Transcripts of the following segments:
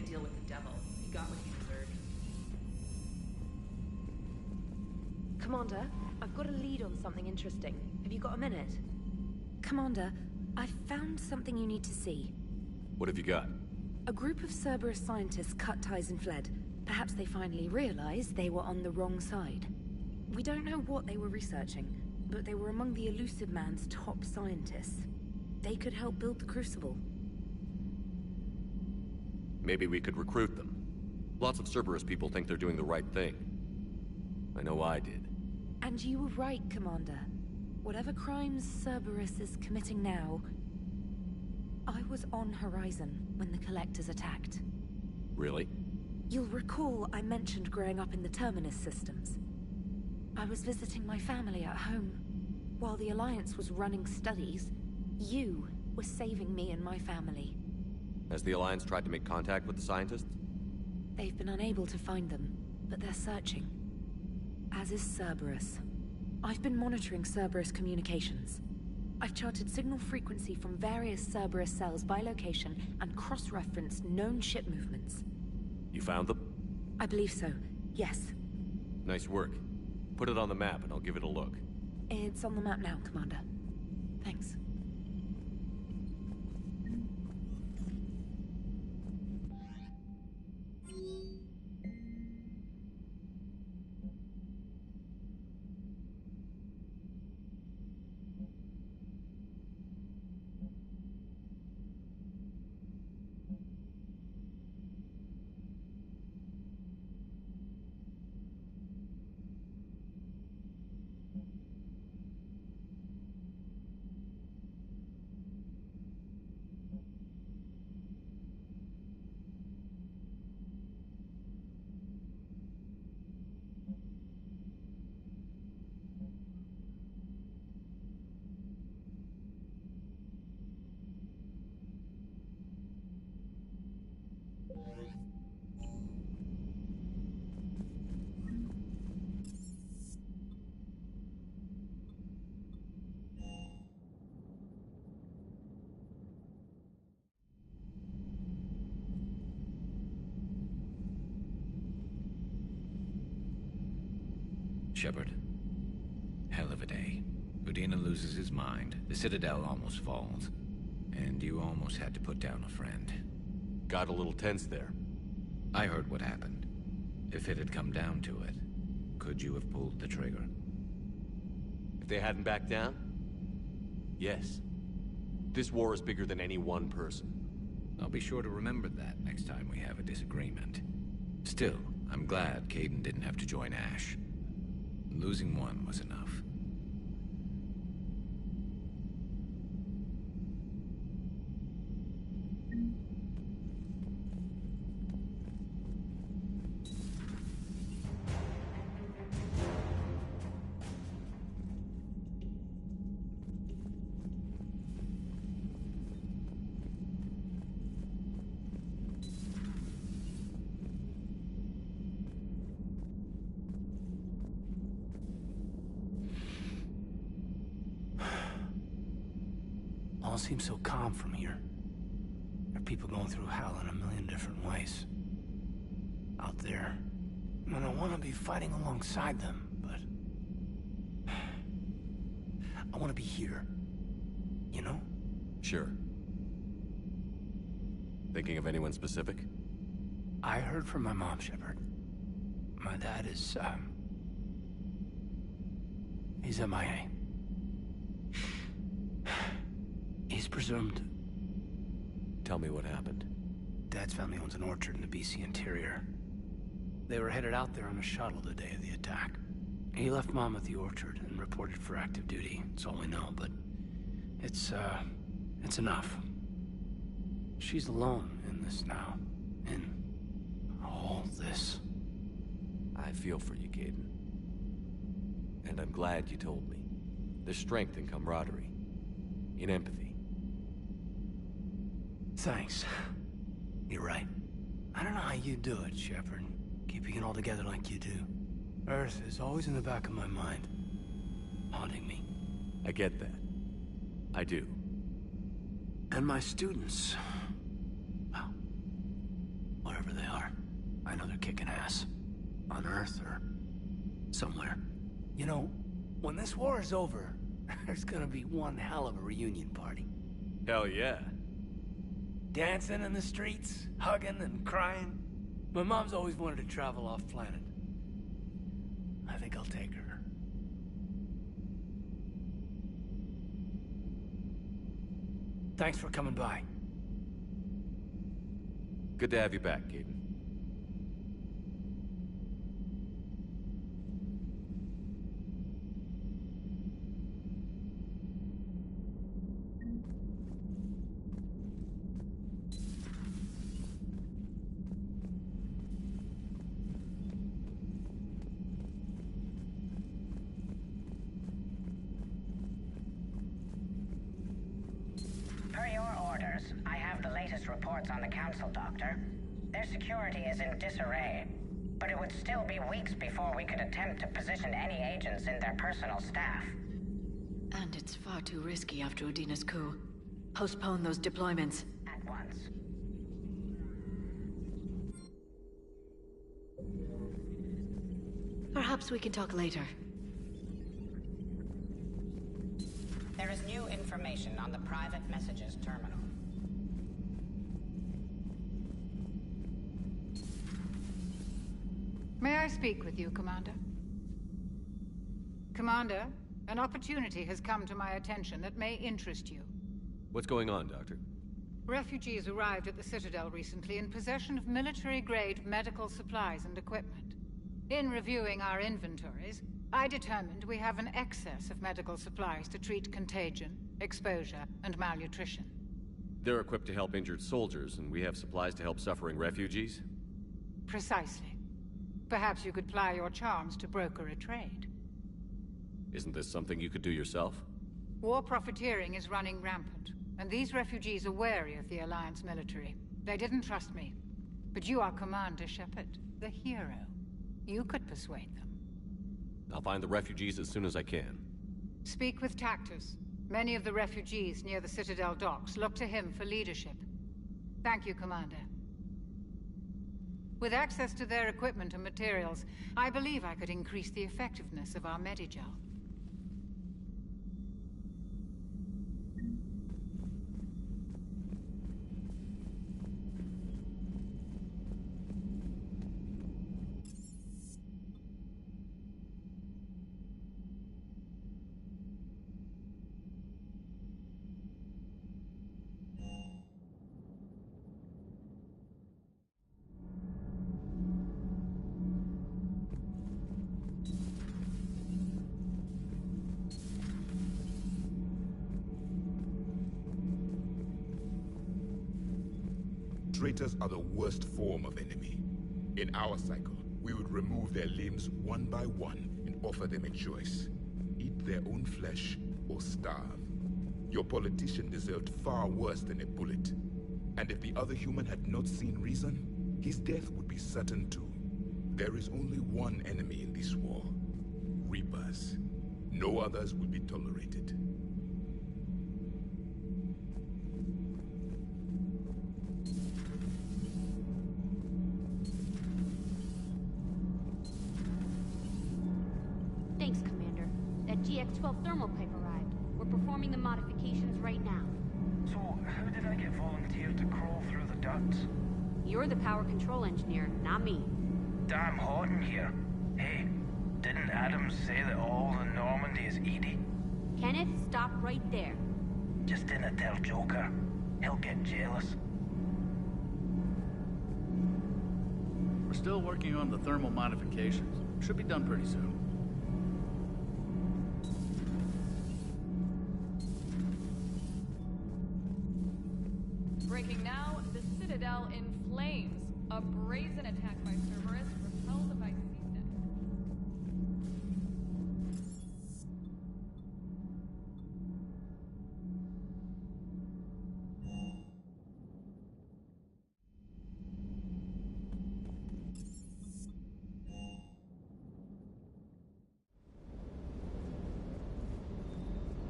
deal with the devil. He got what he deserved. Commander, I've got a lead on something interesting. Have you got a minute? Commander, I've found something you need to see. What have you got? A group of Cerberus scientists cut ties and fled. Perhaps they finally realized they were on the wrong side. We don't know what they were researching, but they were among the Elusive Man's top scientists. They could help build the Crucible. Maybe we could recruit them. Lots of Cerberus people think they're doing the right thing. I know I did. And you were right, Commander. Whatever crimes Cerberus is committing now, I was on Horizon when the Collectors attacked. Really? You'll recall I mentioned growing up in the Terminus systems. I was visiting my family at home. While the Alliance was running studies, you were saving me and my family. Has the Alliance tried to make contact with the scientists? They've been unable to find them, but they're searching. As is Cerberus. I've been monitoring Cerberus communications. I've charted signal frequency from various Cerberus cells by location and cross-referenced known ship movements. You found them? I believe so, yes. Nice work. Put it on the map and I'll give it a look. It's on the map now, Commander. Thanks. Shepard. Hell of a day. Udina loses his mind, the Citadel almost falls, and you almost had to put down a friend. Got a little tense there. I heard what happened. If it had come down to it, could you have pulled the trigger? If they hadn't backed down? Yes. This war is bigger than any one person. I'll be sure to remember that next time we have a disagreement. Still, I'm glad Kaidan didn't have to join Ash. Losing one was enough. All seems so calm from here. There are people going through hell in a million different ways. Out there. And I want to be fighting alongside them, but... I want to be here. You know? Sure. Thinking of anyone specific? I heard from my mom, Shepard. My dad is, he's MIA. He's presumed. Tell me what happened. Dad's family owns an orchard in the BC interior. They were headed out there on a shuttle the day of the attack. He left Mom at the orchard and reported for active duty. That's all we know, but it's enough. She's alone in this now. In all this. I feel for you, Kaidan. And I'm glad you told me. There's strength in camaraderie. In empathy. Thanks. You're right. I don't know how you do it, Shepard. Keeping it all together like you do. Earth is always in the back of my mind. Haunting me. I get that. I do. And my students... well, whatever I know they're kicking ass. On Earth or somewhere. You know, when this war is over, there's gonna be one hell of a reunion party. Hell yeah. Dancing in the streets, hugging and crying. My mom's always wanted to travel off-planet. I think I'll take her. Thanks for coming by. Good to have you back, Gaten. Per your orders, I have the latest reports on the Council, Doctor. Their security is in disarray, but it would still be weeks before we could attempt to position any agents in their personal staff. And it's far too risky after Udina's coup. Postpone those deployments. At once. Perhaps we can talk later. There is new information on the private messages terminal. May I speak with you, Commander? Commander, an opportunity has come to my attention that may interest you. What's going on, Doctor? Refugees arrived at the Citadel recently in possession of military-grade medical supplies and equipment. In reviewing our inventories, I determined we have an excess of medical supplies to treat contagion, exposure, and malnutrition. They're equipped to help injured soldiers, and we have supplies to help suffering refugees? Precisely. Perhaps you could ply your charms to broker a trade. Isn't this something you could do yourself? War profiteering is running rampant, and these refugees are wary of the Alliance military. They didn't trust me. But you are Commander Shepard, the hero. You could persuade them. I'll find the refugees as soon as I can. Speak with Tactus. Many of the refugees near the Citadel docks look to him for leadership. Thank you, Commander. With access to their equipment and materials, I believe I could increase the effectiveness of our Medigel. Traitors are the worst form of enemy. In our cycle, we would remove their limbs one by one and offer them a choice. Eat their own flesh or starve. Your politician deserved far worse than a bullet. And if the other human had not seen reason, his death would be certain too. There is only one enemy in this war. Reapers. No others will be tolerated. Thanks, Commander. That GX-12 thermal pipe arrived. We're performing the modifications right now. So, how did I get volunteered to crawl through the ducts? You're the power control engineer, not me. Damn hot in here. Hey, didn't Adams say that all the Normandy is Edie? Kenneth, stop right there. Just didn't tell Joker. He'll get jealous. We're still working on the thermal modifications. Should be done pretty soon. Breaking now, the Citadel in flames. A brazen attack by Cerberus repelled by CSEC.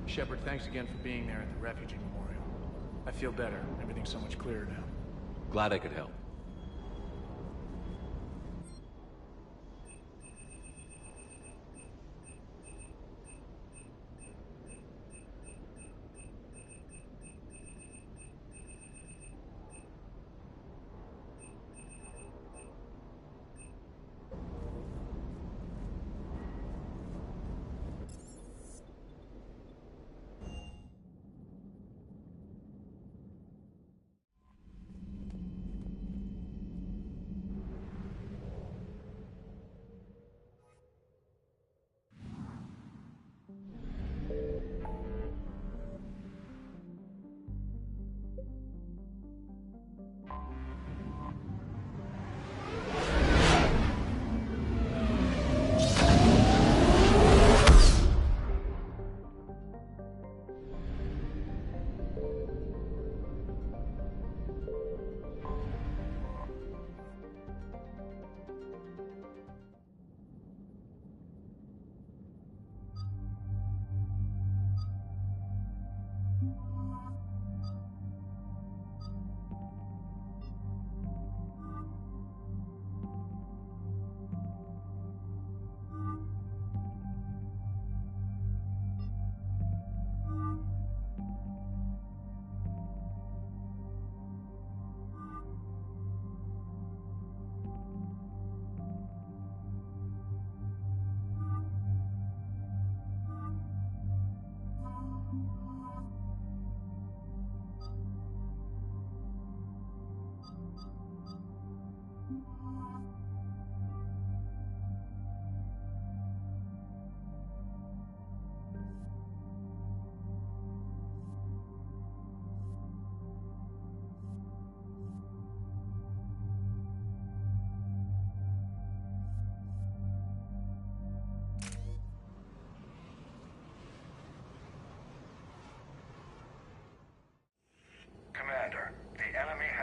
Shepard, thanks again for being there at the refugee memorial. I feel better. Everything's so much clearer now. Glad I could help.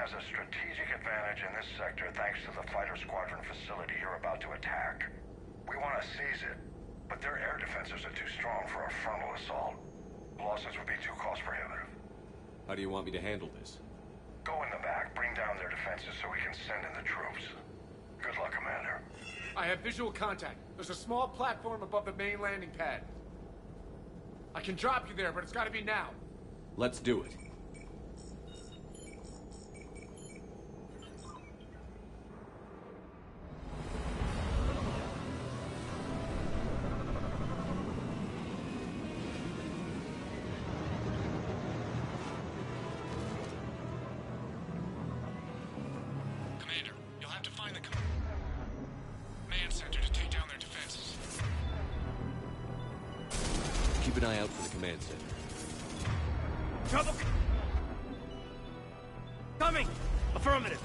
has a strategic advantage in this sector thanks to the fighter squadron facility you're about to attack. We want to seize it, but their air defenses are too strong for a frontal assault. Losses would be too cost prohibitive. How do you want me to handle this? Go in the back, bring down their defenses so we can send in the troops. Good luck, Commander. I have visual contact. There's a small platform above the main landing pad. I can drop you there, but it's gotta be now. Let's do it. Keep an eye out for the command center. Trouble! Coming! Affirmative.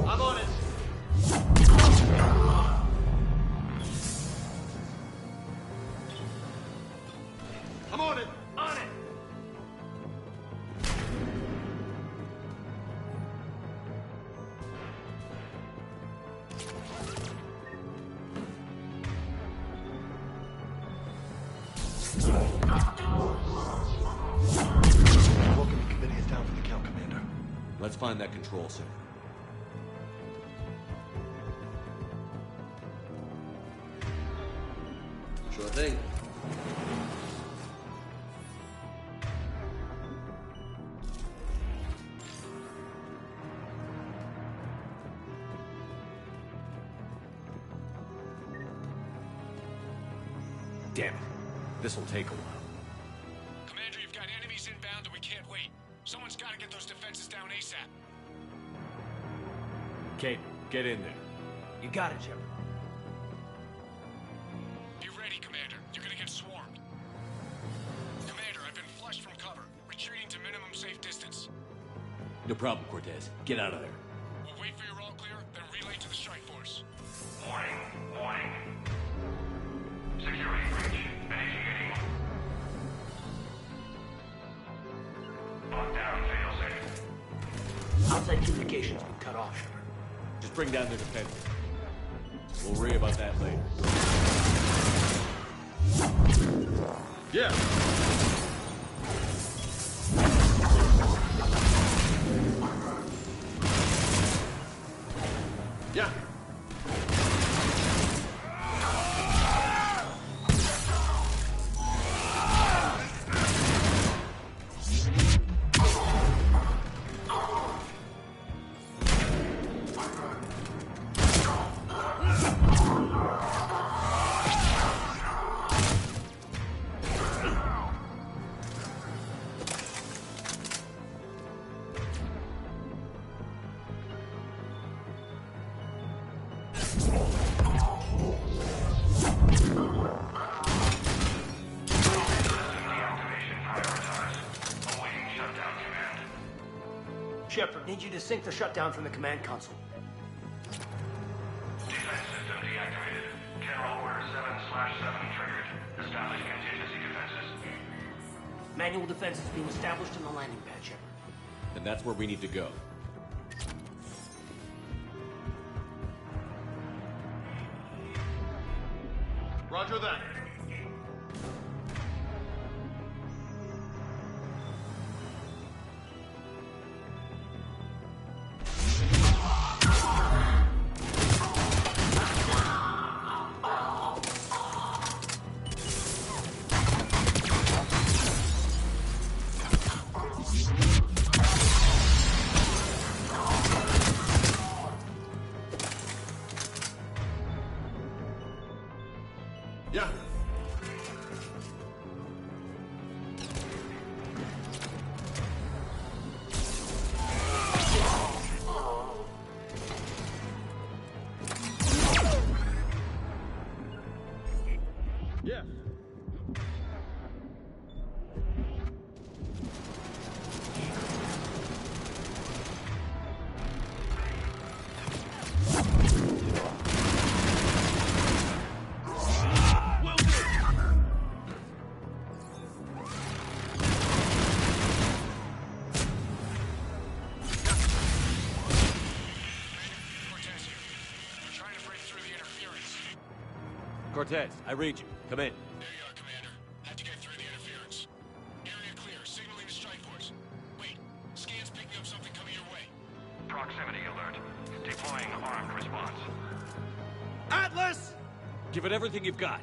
I'm on it. I'm on it. On it. Welcoming committee is down for the count, Commander. Let's find that control center. Sure thing. Damn it. This'll take a while. Commander, you've got enemies inbound and we can't wait. Someone's got to get those defenses down ASAP. Kate, get in there. You got it, Shepard. Be ready, Commander. You're gonna get swarmed. Commander, I've been flushed from cover. Retreating to minimum safe distance. No problem, Cortez. Get out of there. We'll wait for your all clear, then relay to the strike force. Warning, warning. Security breach. Initiating. Lockdown failsafe. Outside communications been cut off, Shepard. Just bring down their defenses. We'll worry about that later. Yeah. Yeah. Shepard, need you to sync the shutdown from the command console. Defense system deactivated. General Order 7/7 triggered. Establish contingency defenses. Manual defense is being established in the landing pad, Shepard. And that's where we need to go. Roger that. Yeah. Yeah. Cortez, I read you. Come in. There you are, Commander. Had to get through the interference. Area clear. Signaling to strike force. Wait. Scan's picking up something coming your way. Proximity alert. Deploying armed response. Atlas! Give it everything you've got.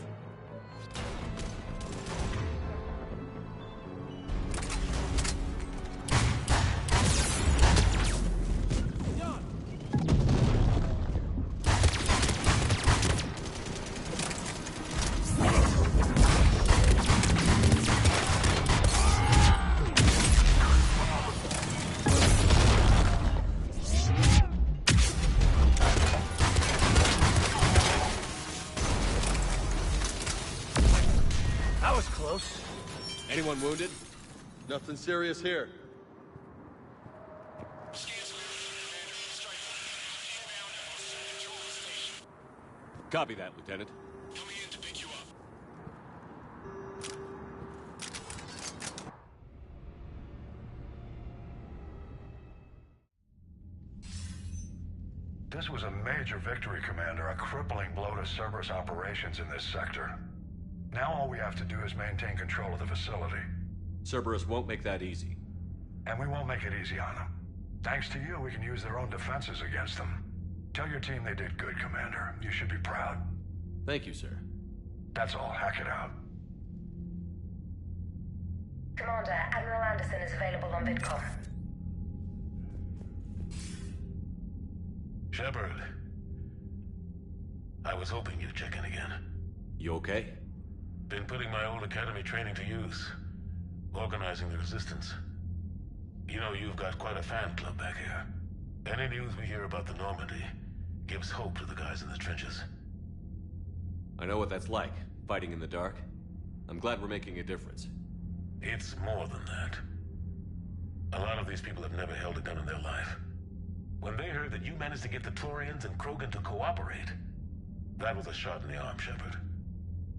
Anyone wounded? Nothing serious here. Copy that, Lieutenant. Coming in to pick you up. This was a major victory, Commander. A crippling blow to Cerberus operations in this sector. Now all we have to do is maintain control of the facility. Cerberus won't make that easy. And we won't make it easy on them. Thanks to you, we can use their own defenses against them. Tell your team they did good, Commander. You should be proud. Thank you, sir. That's all. Hack it out. Commander, Admiral Anderson is available on VidCom. Shepard. I was hoping you'd check in again. You okay? Been putting my old academy training to use. Organizing the resistance. You know, you've got quite a fan club back here. Any news we hear about the Normandy gives hope to the guys in the trenches. I know what that's like, fighting in the dark. I'm glad we're making a difference. It's more than that. A lot of these people have never held a gun in their life. When they heard that you managed to get the Torians and Krogan to cooperate, that was a shot in the arm, Shepard.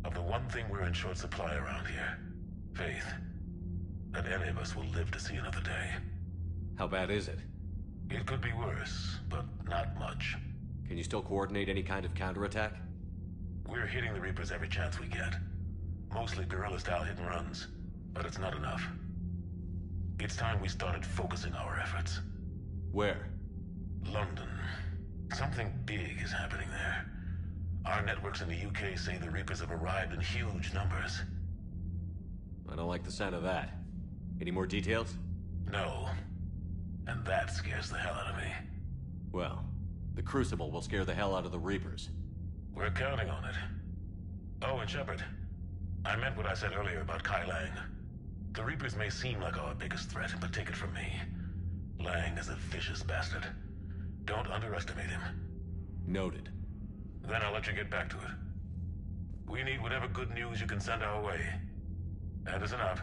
Of the one thing we're in short supply around here, faith. That any of us will live to see another day. How bad is it? It could be worse, but not much. Can you still coordinate any kind of counterattack? We're hitting the Reapers every chance we get. Mostly guerrilla-style hit-and-runs, but it's not enough. It's time we started focusing our efforts. Where? London. Something big is happening there. Our networks in the UK say the Reapers have arrived in huge numbers. I don't like the sound of that. Any more details? No. And that scares the hell out of me. Well, the Crucible will scare the hell out of the Reapers. We're counting on it. Oh, and Shepard, I meant what I said earlier about Kai Lang. The Reapers may seem like our biggest threat, but take it from me. Lang is a vicious bastard. Don't underestimate him. Noted. Then I'll let you get back to it. We need whatever good news you can send our way. Anderson out.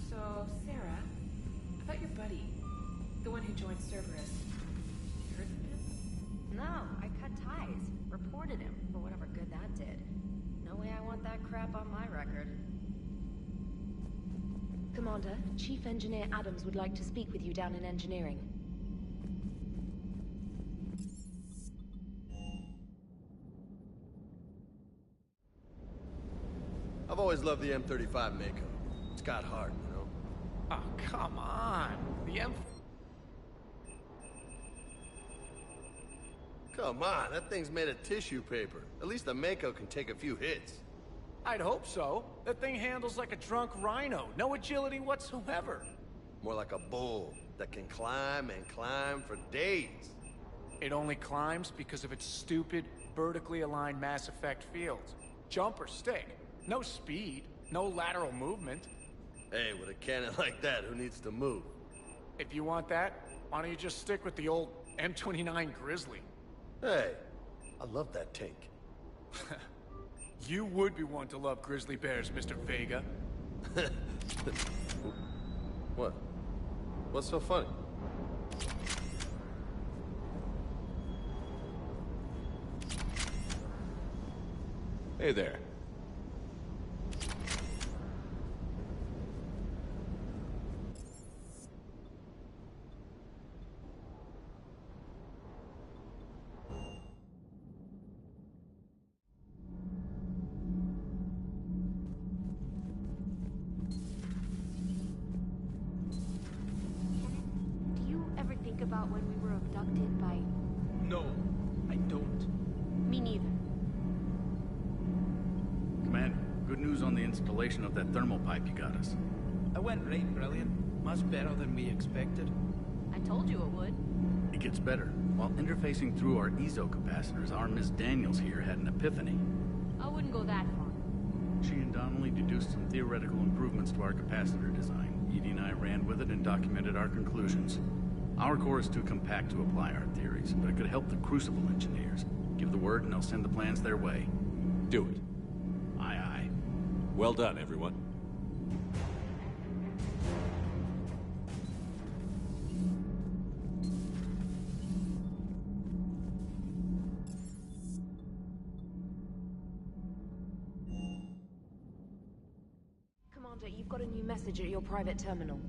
So, Sarah, about your buddy, the one who joined Cerberus. You heard from him? No, I cut ties. Reported him, for whatever good that did. No way I want that crap on my record. Commander, Chief Engineer Adams would like to speak with you down in engineering. I've always loved the M35 Mako. It's got heart, you know? Oh, come on. The M... Come on, that thing's made of tissue paper. At least the Mako can take a few hits. I'd hope so. That thing handles like a drunk rhino. No agility whatsoever. More like a bull that can climb and climb for days. It only climbs because of its stupid, vertically aligned Mass Effect fields. Jump or stick. No speed. No lateral movement. Hey, with a cannon like that, who needs to move? If you want that, why don't you just stick with the old M29 Grizzly? Hey, I love that tank. You would be one to love grizzly bears, Mr. Vega. What? What's so funny? Hey there. About when we were abducted by... No, I don't. Me neither. Commander, good news on the installation of that thermal pipe you got us. It went right brilliant. Much better than we expected. I told you it would. It gets better. While interfacing through our ezo capacitors, our Miss Daniels here had an epiphany. I wouldn't go that far. She and Donnelly deduced some theoretical improvements to our capacitor design. Edie and I ran with it and documented our conclusions. Our core is too compact to apply our theories, but it could help the Crucible engineers. Give the word and they'll send the plans their way. Do it. Aye, aye. Well done, everyone. Commander, you've got a new message at your private terminal.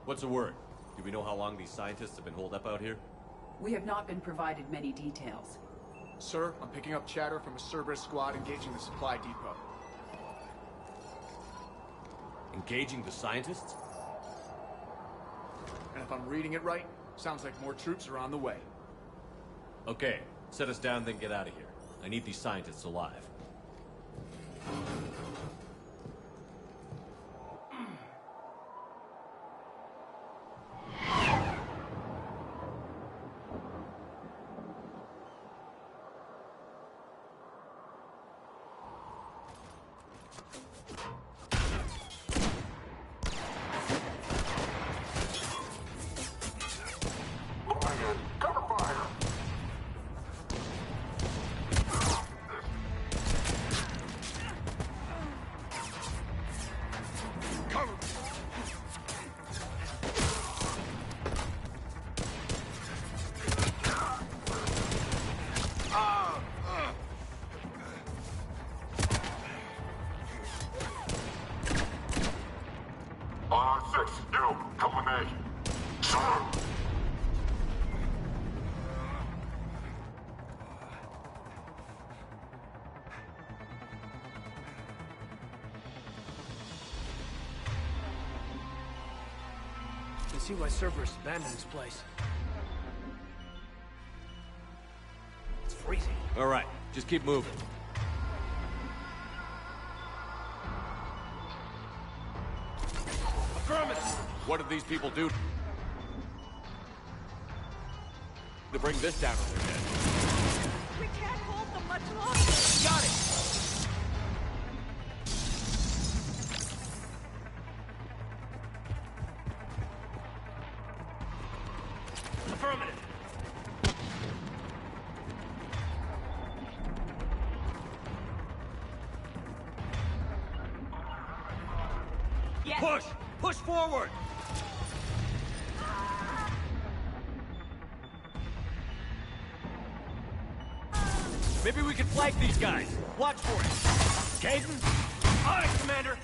What's the word? Do we know how long these scientists have been holed up out here? We have not been provided many details. Sir, I'm picking up chatter from a Cerberus squad engaging the supply depot. Engaging the scientists? And if I'm reading it right, sounds like more troops are on the way. Okay, set us down, then get out of here. I need these scientists alive. See why Cerberus abandoned this place. It's freezing. All right, just keep moving. Affirmative! What did these people do to bring this down on their head? We can't hold them much longer! Got it! Affirmative. Yes. Push! Push forward! Maybe we can flank these guys. Watch for it. Caden? Aye, Commander!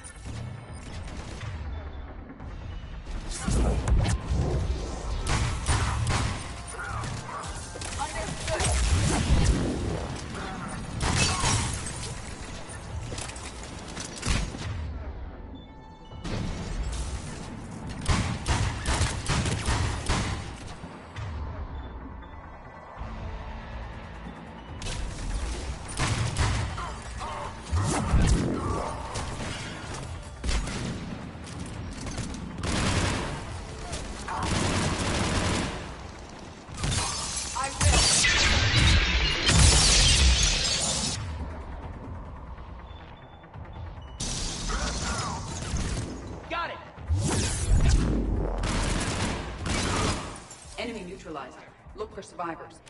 Enemy neutralized. Look for survivors.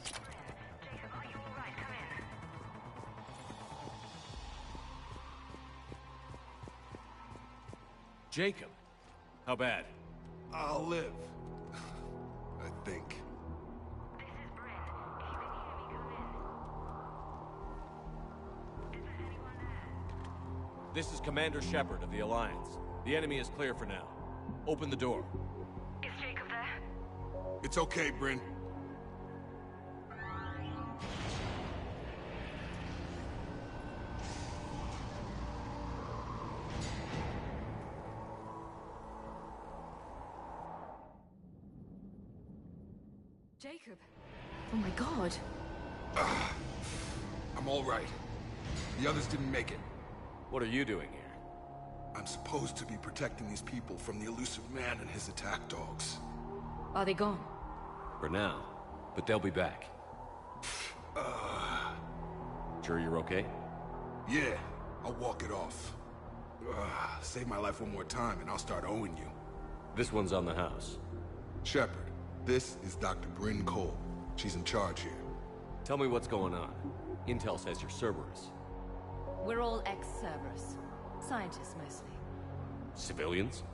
Jacob. How bad? I'll live. I think. This is Commander Shepard of the Alliance. The enemy is clear for now. Open the door. Is Jacob there? It's okay, Bryn. Jacob. Oh my god. I'm all right. The others didn't make it. What are you doing here? I'm supposed to be protecting these people from the elusive man and his attack dogs. Are they gone? For now. But they'll be back. Sure you're okay? Yeah, I'll walk it off. Save my life one more time and I'll start owing you. This one's on the house. Shepard, this is Dr. Bryn Cole. She's in charge here. Tell me what's going on. Intel says you're Cerberus. We're all ex-Cerberus. Scientists, mostly. Civilians?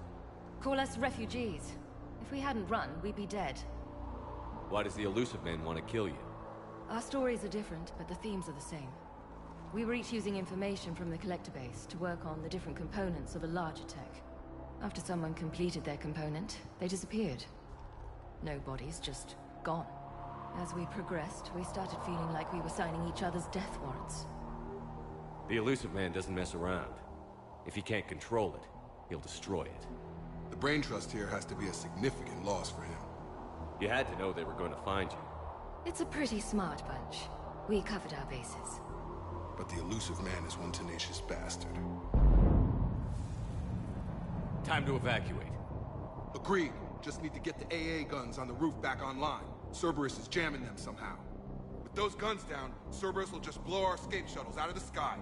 Call us refugees. If we hadn't run, we'd be dead. Why does the elusive man want to kill you? Our stories are different, but the themes are the same. We were each using information from the collector base to work on the different components of a larger tech. After someone completed their component, they disappeared. No bodies, just gone. As we progressed, we started feeling like we were signing each other's death warrants. The Elusive Man doesn't mess around. If he can't control it, he'll destroy it. The brain trust here has to be a significant loss for him. You had to know they were going to find you. It's a pretty smart bunch. We covered our bases. But the Elusive Man is one tenacious bastard. Time to evacuate. Agreed. Just need to get the AA guns on the roof back online. Cerberus is jamming them somehow. With those guns down, Cerberus will just blow our escape shuttles out of the sky.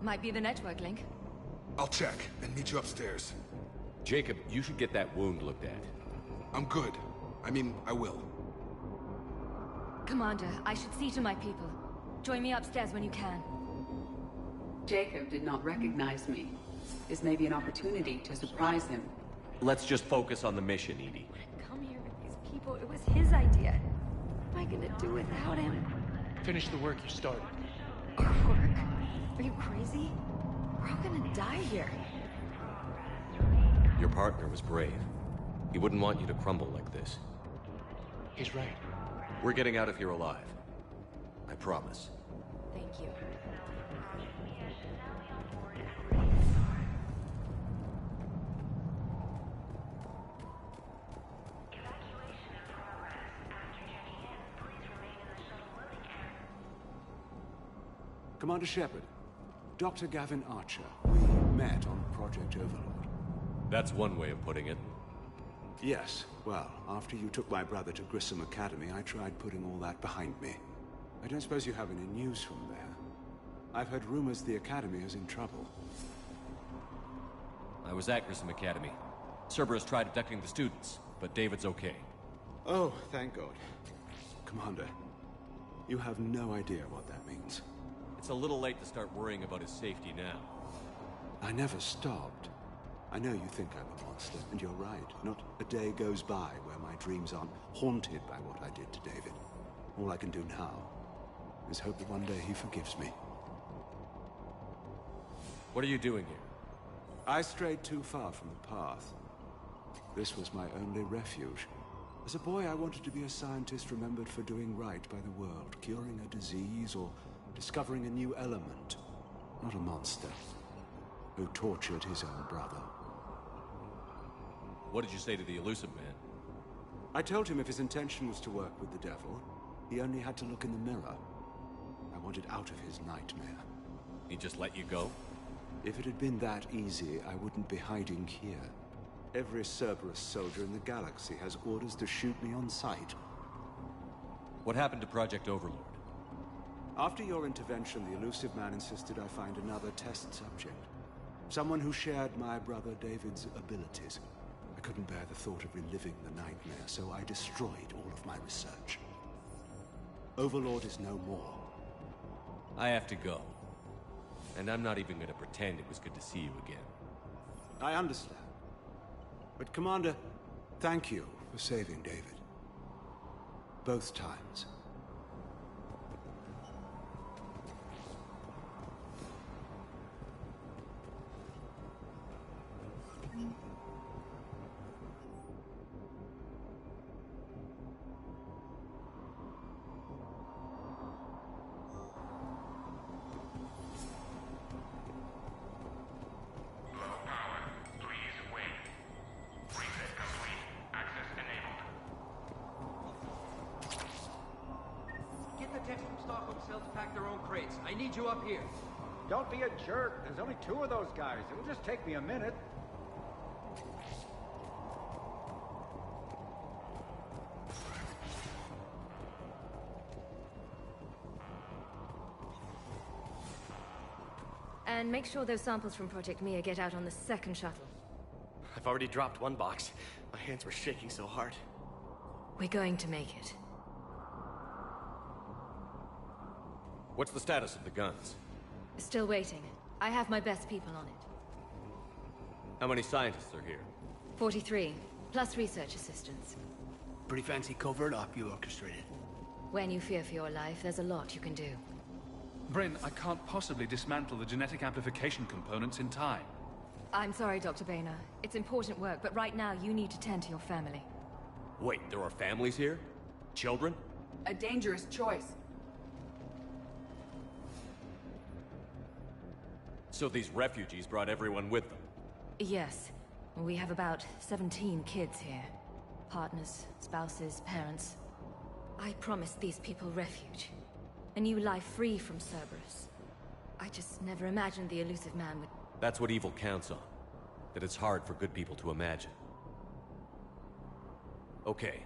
Might be the network link. I'll check and meet you upstairs. Jacob, you should get that wound looked at. I'm good. I mean, I will. Commander, I should see to my people. Join me upstairs when you can. Jacob did not recognize me. This may be an opportunity to surprise him. Let's just focus on the mission, Edie. Come here with these people. It was his idea. What am I gonna do without him? Finish the work you started. Our work? Are you crazy? We're all gonna die here. Your partner was brave. He wouldn't want you to crumble like this. He's right. We're getting out of here alive. I promise. Thank you. Commander Shepard, Dr. Gavin Archer, we met on Project Overlord. That's one way of putting it. Yes, well, after you took my brother to Grissom Academy, I tried putting all that behind me. I don't suppose you have any news from there. I've heard rumors the Academy is in trouble. I was at Grissom Academy. Cerberus tried abducting the students, but David's okay. Oh, thank God. Commander, you have no idea what that means. It's a little late to start worrying about his safety now. I never stopped. I know you think I'm a monster, and you're right. Not a day goes by where my dreams aren't haunted by what I did to David. All I can do now is hope that one day he forgives me. What are you doing here? I strayed too far from the path. This was my only refuge. As a boy, I wanted to be a scientist remembered for doing right by the world, curing a disease or discovering a new element. Not a monster who tortured his own brother. What did you say to the Elusive Man? I told him if his intention was to work with the devil, he only had to look in the mirror. I wanted out of his nightmare. He just let you go? If it had been that easy, I wouldn't be hiding here. Every Cerberus soldier in the galaxy has orders to shoot me on sight. What happened to Project Overlord? After your intervention, the Elusive Man insisted I find another test subject. Someone who shared my brother David's abilities. I couldn't bear the thought of reliving the nightmare, so I destroyed all of my research. Overlord is no more. I have to go. And I'm not even going to pretend it was good to see you again. I understand. But Commander, thank you for saving David. Both times. I need you up here. Don't be a jerk. There's only 2 of those guys. It'll just take me a minute. And make sure those samples from Project Mia get out on the second shuttle. I've already dropped one box. My hands were shaking so hard. We're going to make it. What's the status of the guns? Still waiting. I have my best people on it. How many scientists are here? 43, plus research assistants. Pretty fancy covert op you orchestrated. When you fear for your life, there's a lot you can do. Bryn, I can't possibly dismantle the genetic amplification components in time. I'm sorry, Dr. Boehner. It's important work, but right now you need to tend to your family. Wait, there are families here? Children? A dangerous choice. So these refugees brought everyone with them? Yes. We have about 17 kids here. Partners, spouses, parents. I promised these people refuge. A new life free from Cerberus. I just never imagined the elusive man would... That's what evil counts on. That it's hard for good people to imagine. Okay.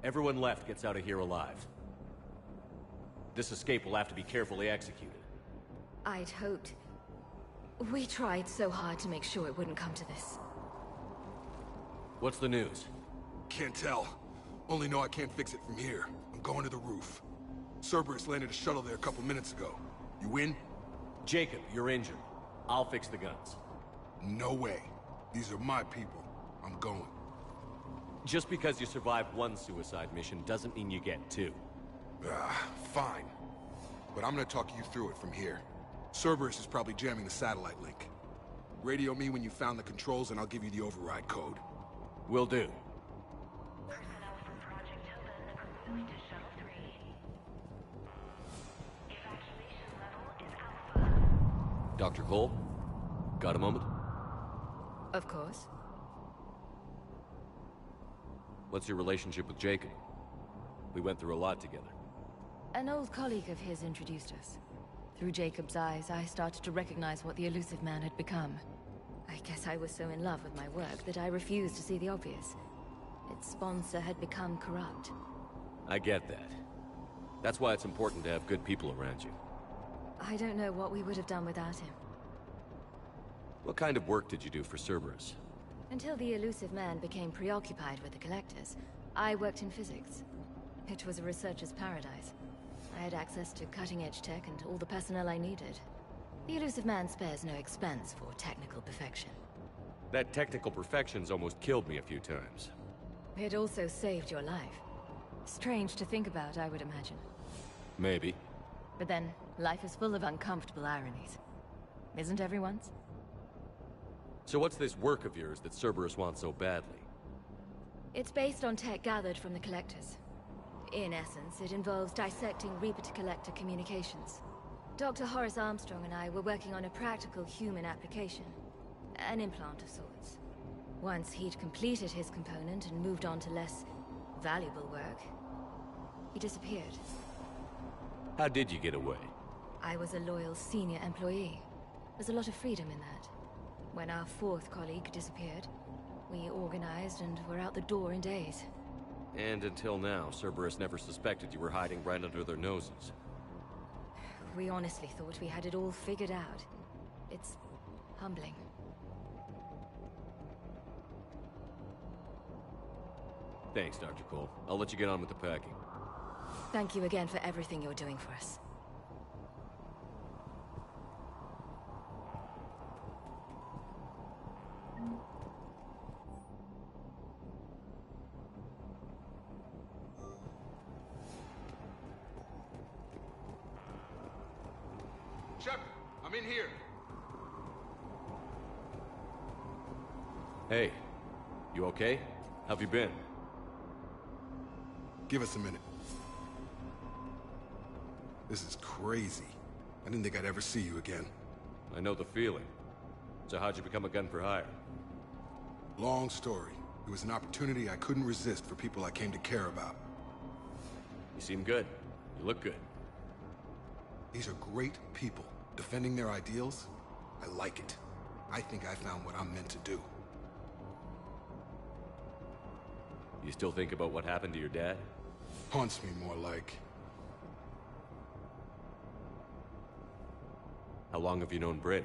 Everyone left gets out of here alive. This escape will have to be carefully executed. I'd hoped. We tried so hard to make sure it wouldn't come to this. What's the news? Can't tell. Only know I can't fix it from here. I'm going to the roof. Cerberus landed a shuttle there a couple minutes ago. You win? Jacob, you're injured. I'll fix the guns. No way. These are my people. I'm going. Just because you survived one suicide mission doesn't mean you get two. Fine. But I'm gonna talk you through it from here. Cerberus is probably jamming the satellite link. Radio me when you found the controls and I'll give you the override code. Will do. Personnel from Project Tilden, move to Shuttle 3. Evacuation level is Alpha. Dr. Cole? Got a moment? Of course. What's your relationship with Jacob? We went through a lot together. An old colleague of his introduced us. Through Jacob's eyes, I started to recognize what the elusive man had become. I guess I was so in love with my work that I refused to see the obvious. Its sponsor had become corrupt. I get that. That's why it's important to have good people around you. I don't know what we would have done without him. What kind of work did you do for Cerberus? Until the elusive man became preoccupied with the Collectors, I worked in physics. It was a researcher's paradise. I had access to cutting-edge tech and all the personnel I needed. The elusive man spares no expense for technical perfection. That technical perfection's almost killed me a few times. It also saved your life. Strange to think about, I would imagine. Maybe. But then, life is full of uncomfortable ironies. Isn't everyone's? So what's this work of yours that Cerberus wants so badly? It's based on tech gathered from the Collectors. In essence, it involves dissecting Reaper-to-Collector communications. Dr. Horace Armstrong and I were working on a practical human application. An implant of sorts. Once he'd completed his component and moved on to less valuable work, he disappeared. How did you get away? I was a loyal senior employee. There's a lot of freedom in that. When our fourth colleague disappeared, we organized and were out the door in days. And until now, Cerberus never suspected you were hiding right under their noses. We honestly thought we had it all figured out. It's humbling. Thanks, Dr. Cole. I'll let you get on with the packing. Thank you again for everything you're doing for us. Shepard, I'm in here. Hey, you okay? How've you been? Give us a minute. This is crazy. I didn't think I'd ever see you again. I know the feeling. So how'd you become a gun for hire? Long story. It was an opportunity I couldn't resist for people I came to care about. You seem good. You look good. These are great people. Defending their ideals, I like it. I think I found what I'm meant to do. You still think about what happened to your dad? Haunts me more like. How long have you known Britt?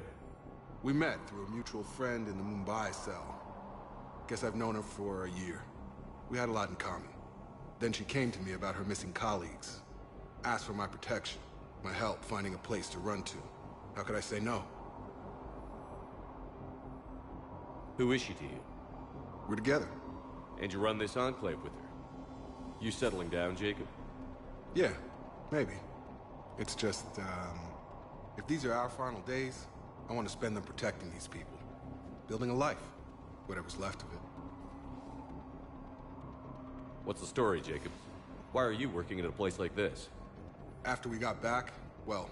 We met through a mutual friend in the Mumbai cell. Guess I've known her for a year. We had a lot in common. Then she came to me about her missing colleagues. Asked for my protection, my help finding a place to run to. How could I say no? Who is she to you? We're together. And you run this enclave with her? You settling down, Jacob? Yeah, maybe. It's just, if these are our final days, I want to spend them protecting these people. Building a life. Whatever's left of it. What's the story, Jacob? Why are you working at a place like this? After we got back, well,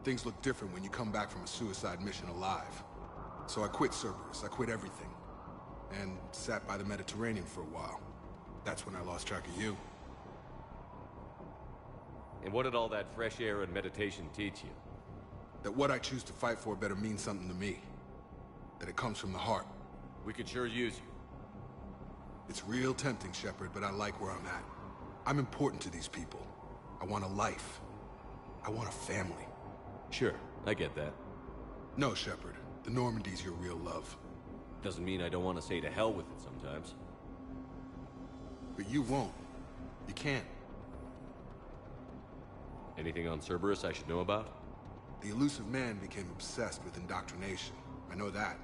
things look different when you come back from a suicide mission alive. So I quit Cerberus, I quit everything. And sat by the Mediterranean for a while. That's when I lost track of you. And what did all that fresh air and meditation teach you? That what I choose to fight for better mean something to me. That it comes from the heart. We could sure use you. It's real tempting, Shepard, but I like where I'm at. I'm important to these people. I want a life. I want a family. Sure, I get that. No, Shepard. The Normandy's your real love. Doesn't mean I don't want to say to hell with it sometimes. But you won't. You can't. Anything on Cerberus I should know about? The elusive man became obsessed with indoctrination. I know that.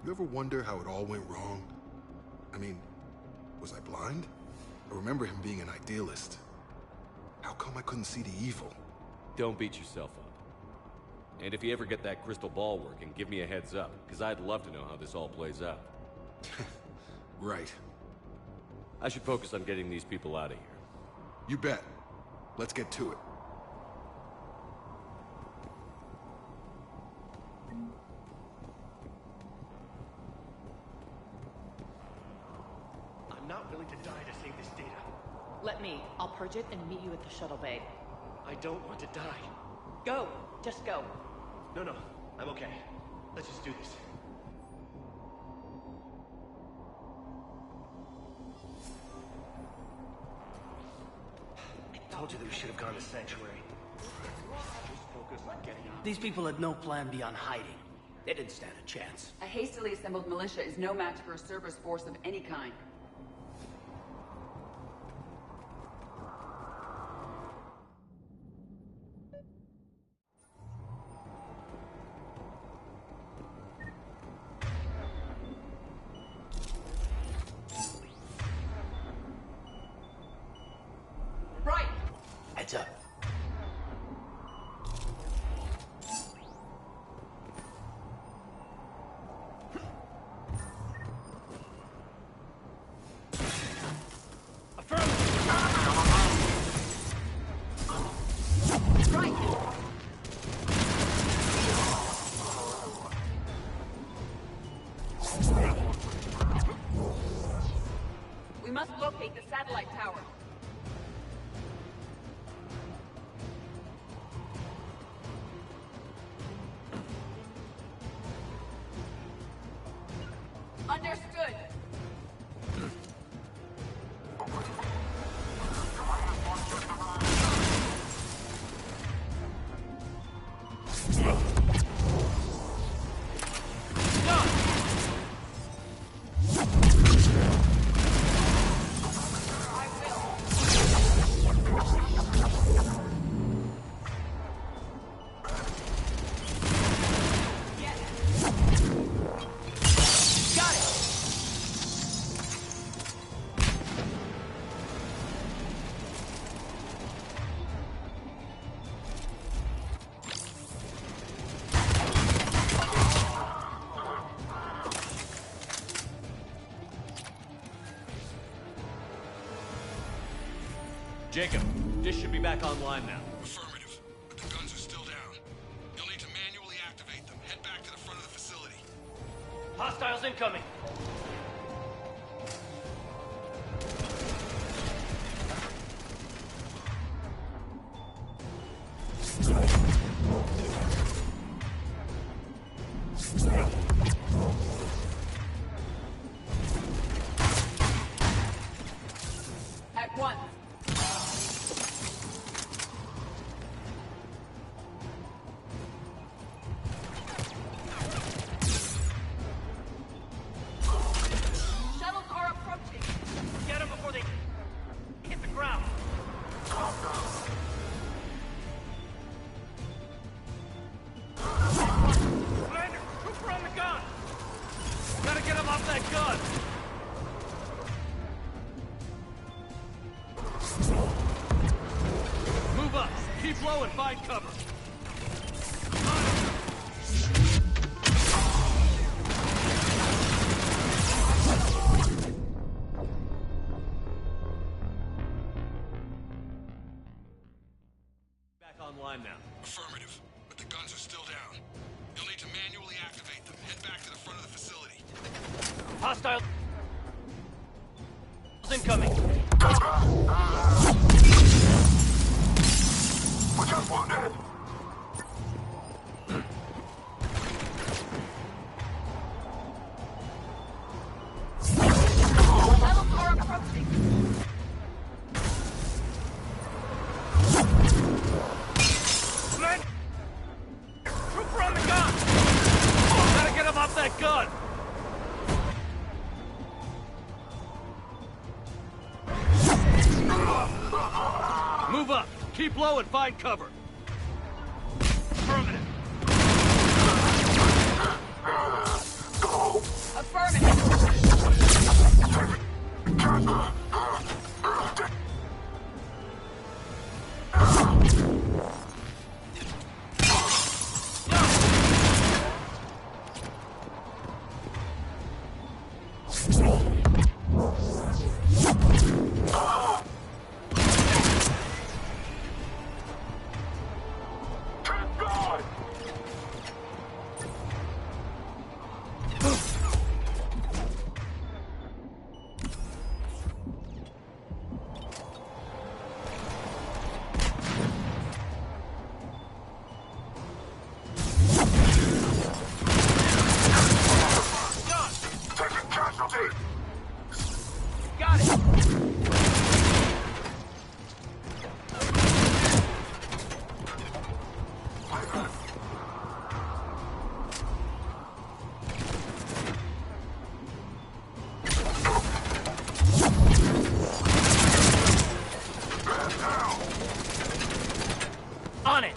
You ever wonder how it all went wrong? I mean, was I blind? I remember him being an idealist. How come I couldn't see the evil? Don't beat yourself up. And if you ever get that crystal ball working, give me a heads up, because I'd love to know how this all plays out. Right. I should focus on getting these people out of here. You bet. Let's get to it. I'm not willing to die to save this data. Let me. I'll purge it and meet you at the shuttle bay. I don't want to die. Go. Just go. No, I'm okay. Let's just do this. I told you that we should have gone to Sanctuary. Just focus on getting out. These people had no plan beyond hiding. They didn't stand a chance. A hastily assembled militia is no match for a Cerberus force of any kind. Heads up. We must locate the satellite tower. Understood. Jacob, dish should be back online now. Affirmative, but the guns are still down. You'll need to manually activate them. Head back to the front of the facility. Hostiles incoming. At once. Shuttles are approaching. Get them before they hit the ground. Commander, Cooper on the gun. Gotta get him off that gun. Move up. Keep low and find cover. offline now. Affirmative, but the guns are still down. You'll need to manually activate them. Head back to the front of the facility. Hostile incoming. We're just wounded. Level 4 approaching. Man! Trooper on the gun! Gotta get him off that gun! Move up. Keep low and find cover. Affirmative. Got it! On it!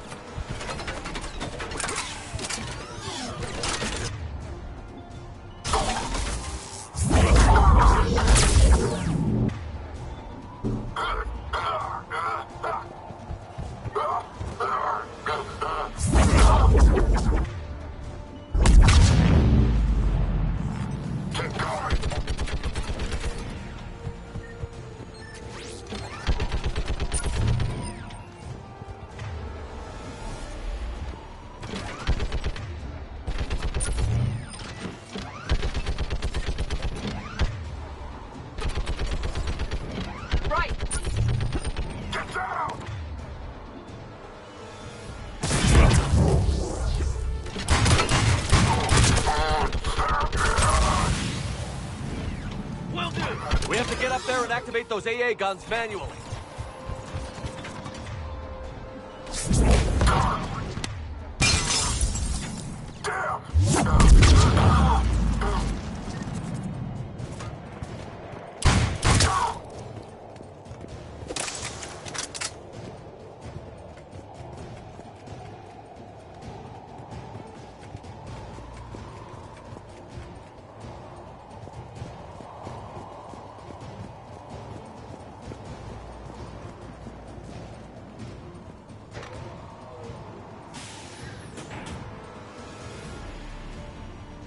We have to get up there and activate those AA guns manually.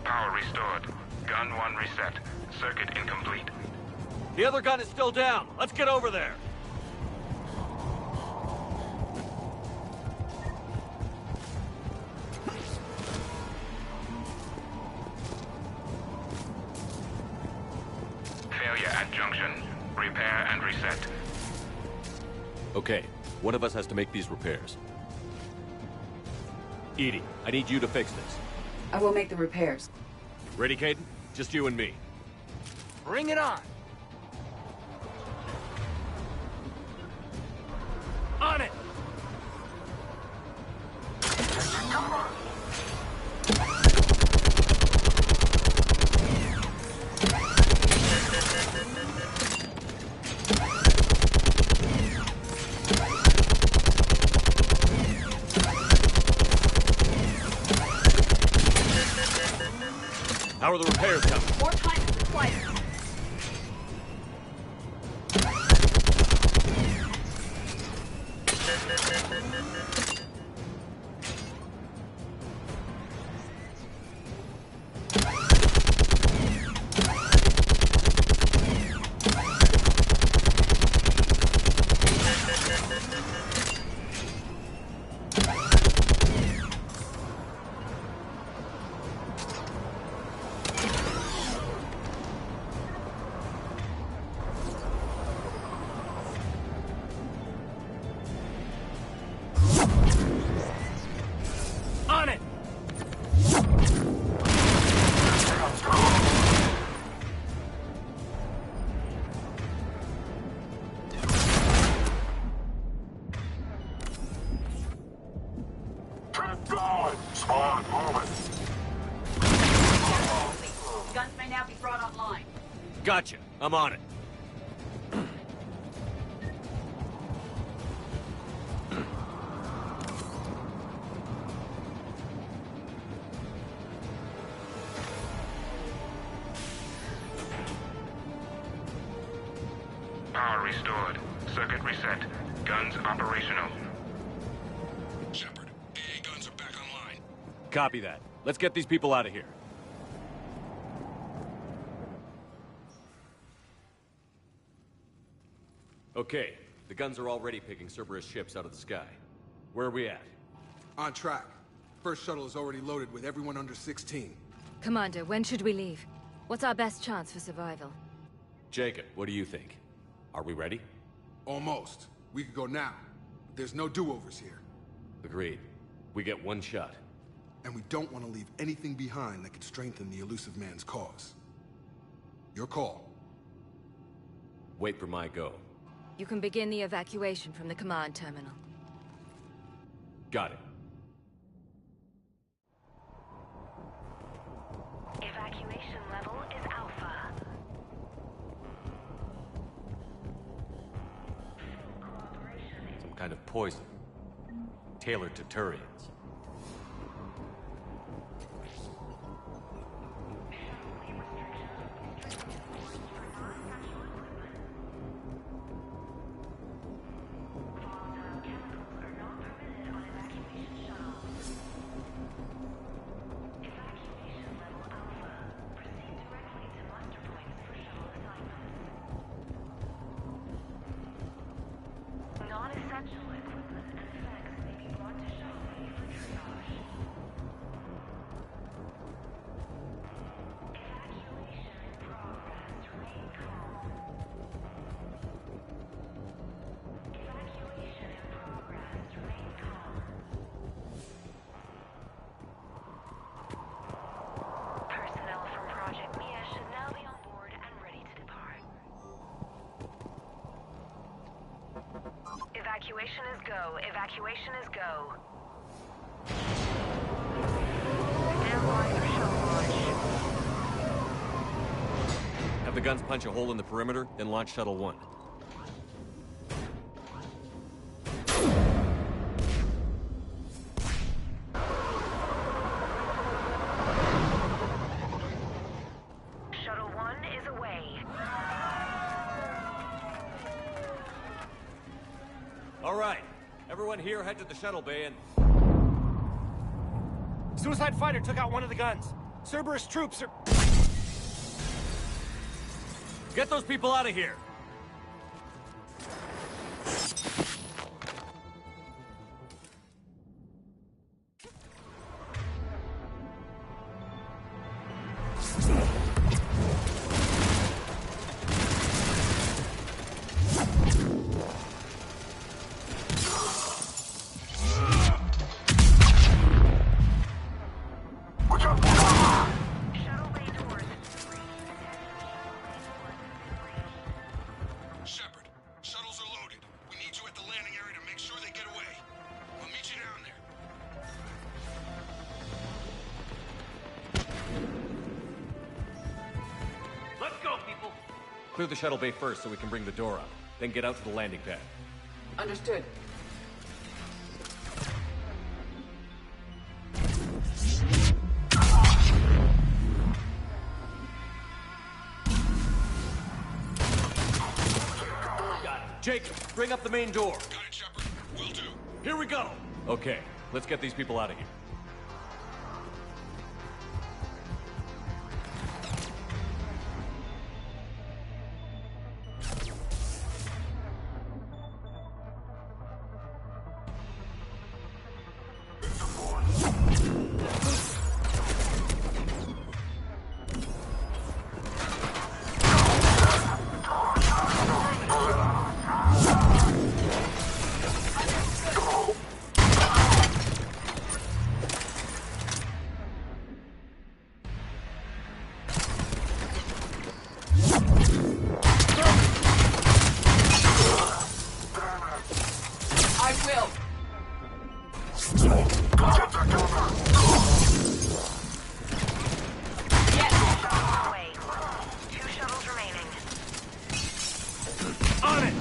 Power restored. Gun 1 reset. Circuit incomplete. The other gun is still down. Let's get over there. Failure at junction. Repair and reset. Okay, one of us has to make these repairs. Edie, I need you to fix this. I will make the repairs. Ready, Caden? Just you and me. Bring it on! On it! How are the repairs coming? More time is required. Spawn moving. Guns may now be brought online. Gotcha. I'm on it. Power restored. Circuit reset. Guns operational. Shepard, AA guns are back online. Copy that. Let's get these people out of here. Okay, the guns are already picking Cerberus ships out of the sky. Where are we at? On track. First shuttle is already loaded with everyone under 16. Commander, when should we leave? What's our best chance for survival? Jacob, what do you think? Are we ready? Almost. We could go now, but there's no do-overs here. Agreed. We get one shot. And we don't want to leave anything behind that could strengthen the elusive man's cause. Your call. Wait for my go. You can begin the evacuation from the command terminal. Got it. Evacuation level is Alpha. Some kind of poison. Tailored to Turians. Evacuation is go. Evacuation is go. Stand by for shuttle launch. Have the guns punch a hole in the perimeter, then launch Shuttle 1. Shuttle 1 is away. All right. Everyone here head to the shuttle bay and... Suicide fighter took out one of the guns. Cerberus troops are... Get those people out of here! Shepard, shuttles are loaded. We need you at the landing area to make sure they get away. I'll meet you down there. Let's go, people! Clear the shuttle bay first so we can bring the door up. Then get out to the landing pad. Understood. Jacob, bring up the main door. Got it, Shepard. Will do. Here we go. Okay, let's get these people out of here. On it!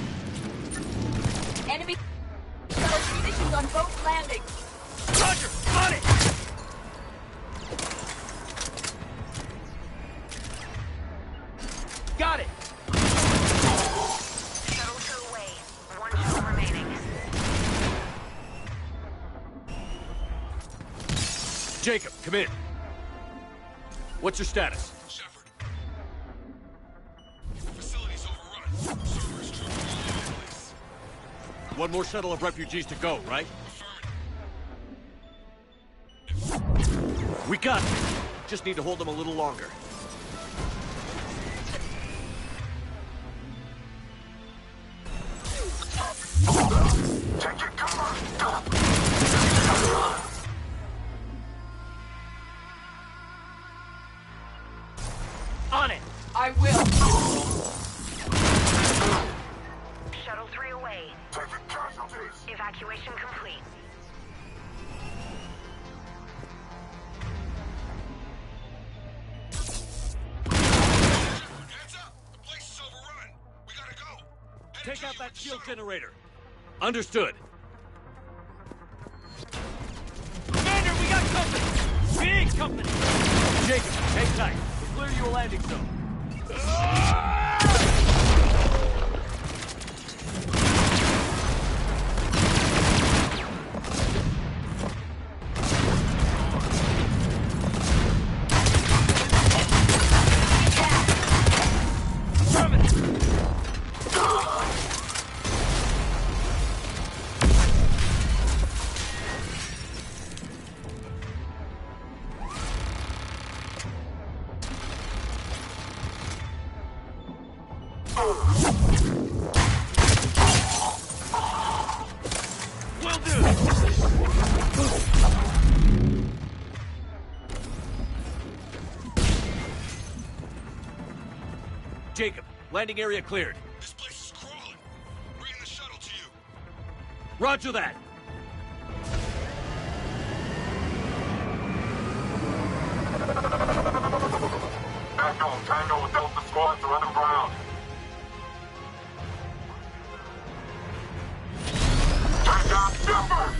Enemy munitions on both landings. Roger! On it! Got it! Shuttle 2 away. One shuttle remaining. Jacob, come in. What's your status? Shepard. Facility's overrun. Servers trooping all over the place. One more shuttle of refugees to go, right? We got it. Just need to hold them a little longer. Take your cover. On it! I will. Shuttle 3 away. Taking casualties. Evacuation complete. Hands up! The place is overrun. We gotta go. Take out that shield generator. Understood. Commander, we got company! Big company! Jacob, hang tight. We'll clear you a landing zone. Will do! Jacob, landing area cleared. This place is crawling. Bringing the shuttle to you. Roger that. Tango with Delta Squad to run ground. Take down Shepard!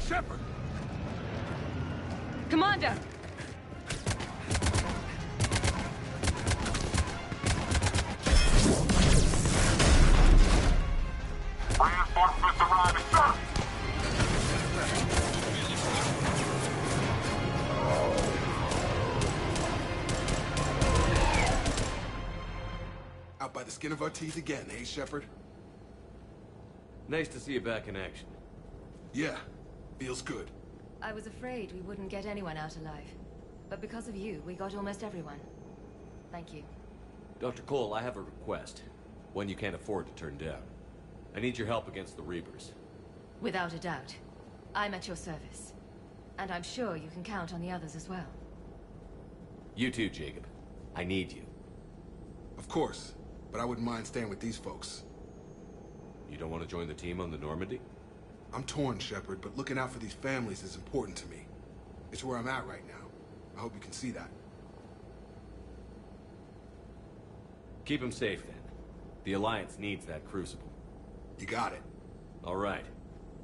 Shepard! Commander! Reinforcements arriving, sir! Out by the skin of our teeth again, eh, Shepard? Nice to see you back in action. Yeah, feels good. I was afraid we wouldn't get anyone out alive. But because of you, we got almost everyone. Thank you. Dr. Cole, I have a request. One you can't afford to turn down. I need your help against the Reapers. Without a doubt. I'm at your service. And I'm sure you can count on the others as well. You too, Jacob. I need you. Of course, but I wouldn't mind staying with these folks. You don't want to join the team on the Normandy? I'm torn, Shepard, but looking out for these families is important to me. It's where I'm at right now. I hope you can see that. Keep them safe, then. The Alliance needs that Crucible. You got it. All right.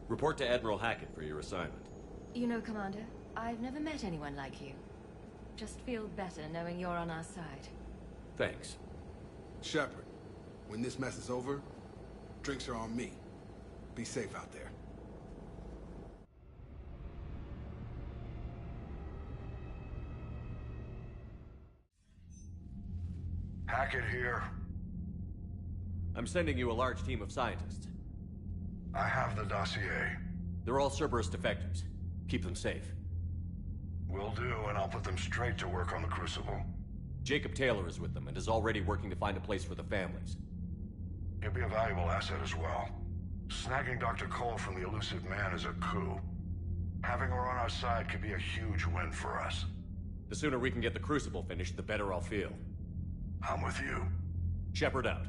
Report to Admiral Hackett for your assignment. You know, Commander, I've never met anyone like you. Just feel better knowing you're on our side. Thanks. Shepard, when this mess is over, drinks are on me. Be safe out there. Hackett here. I'm sending you a large team of scientists. I have the dossier. They're all Cerberus defectors. Keep them safe. Will do, and I'll put them straight to work on the Crucible. Jacob Taylor is with them and is already working to find a place for the families. He'll be a valuable asset as well. Snagging Dr. Cole from the elusive man is a coup. Having her on our side could be a huge win for us. The sooner we can get the Crucible finished, the better I'll feel. I'm with you. Shepard out.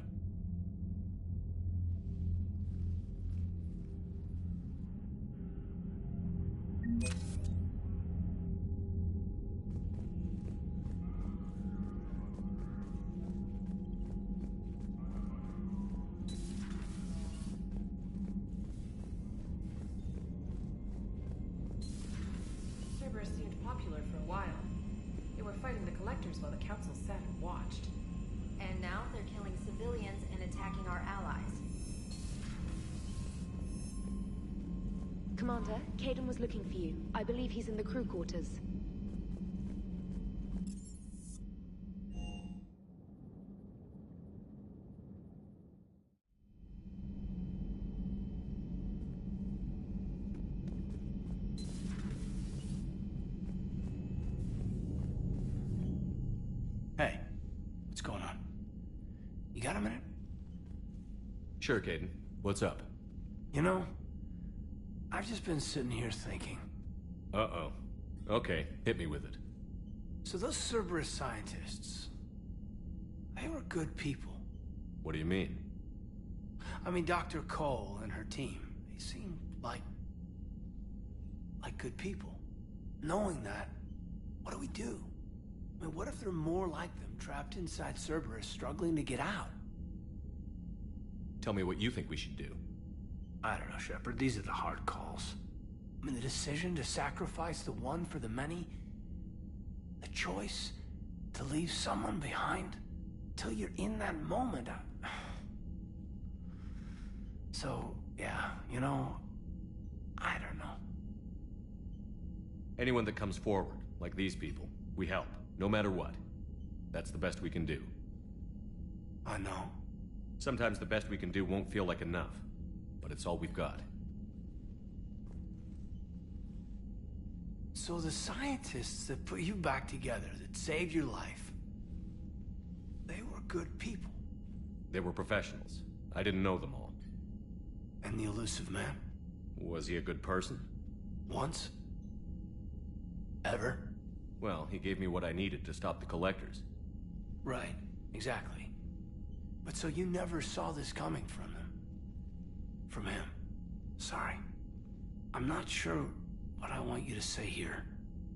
while the Council sat and watched. And now they're killing civilians and attacking our allies. Commander, Caden was looking for you. I believe he's in the crew quarters. Hey, what's going on? You got a minute? Sure, Caden. What's up? You know, I've just been sitting here thinking. Uh-oh. Okay, hit me with it. So those Cerberus scientists, they were good people. What do you mean? I mean, Dr. Cole and her team, they seemed like good people. Knowing that, what do we do? I mean, what if there are more like them trapped inside Cerberus struggling to get out? Tell me what you think we should do. I don't know, Shepard. These are the hard calls. I mean, the decision to sacrifice the one for the many. The choice to leave someone behind. Till you're in that moment. So, yeah, you know, I don't know. Anyone that comes forward, like these people, we help, no matter what. That's the best we can do. I know. Sometimes the best we can do won't feel like enough, but it's all we've got. So the scientists that put you back together, that saved your life, they were good people. They were professionals. I didn't know them all. And the elusive man? Was he a good person? Once? Ever? Well, he gave me what I needed to stop the collectors. Right, exactly. But so you never saw this coming from them? From him? Sorry. I'm not sure what I want you to say here.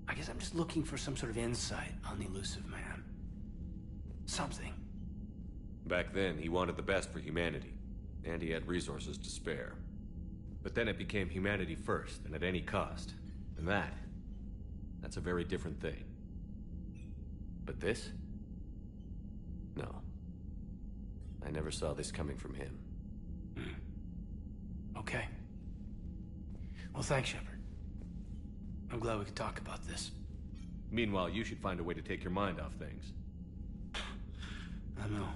I guess I'm just looking for some sort of insight on the elusive man. Something. Back then, he wanted the best for humanity, and he had resources to spare. But then it became humanity first, and at any cost. And that's a very different thing. But this? No. I never saw this coming from him. Okay. Well, thanks, Shepard. I'm glad we could talk about this. Meanwhile, you should find a way to take your mind off things. I know.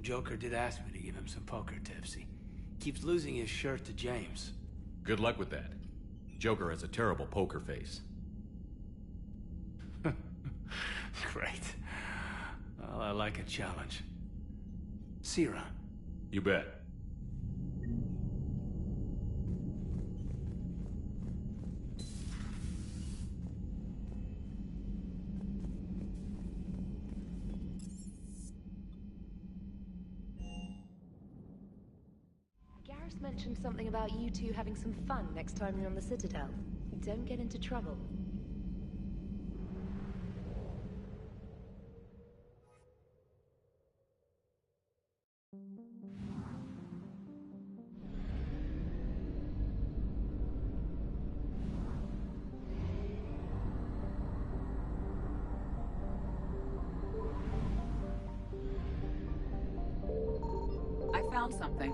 Joker did ask me to give him some poker tips. He keeps losing his shirt to James. Good luck with that. Joker has a terrible poker face. Great. Well, I like a challenge. See you around. You bet. Garrus mentioned something about you two having some fun next time you're on the Citadel. Don't get into trouble. I found something.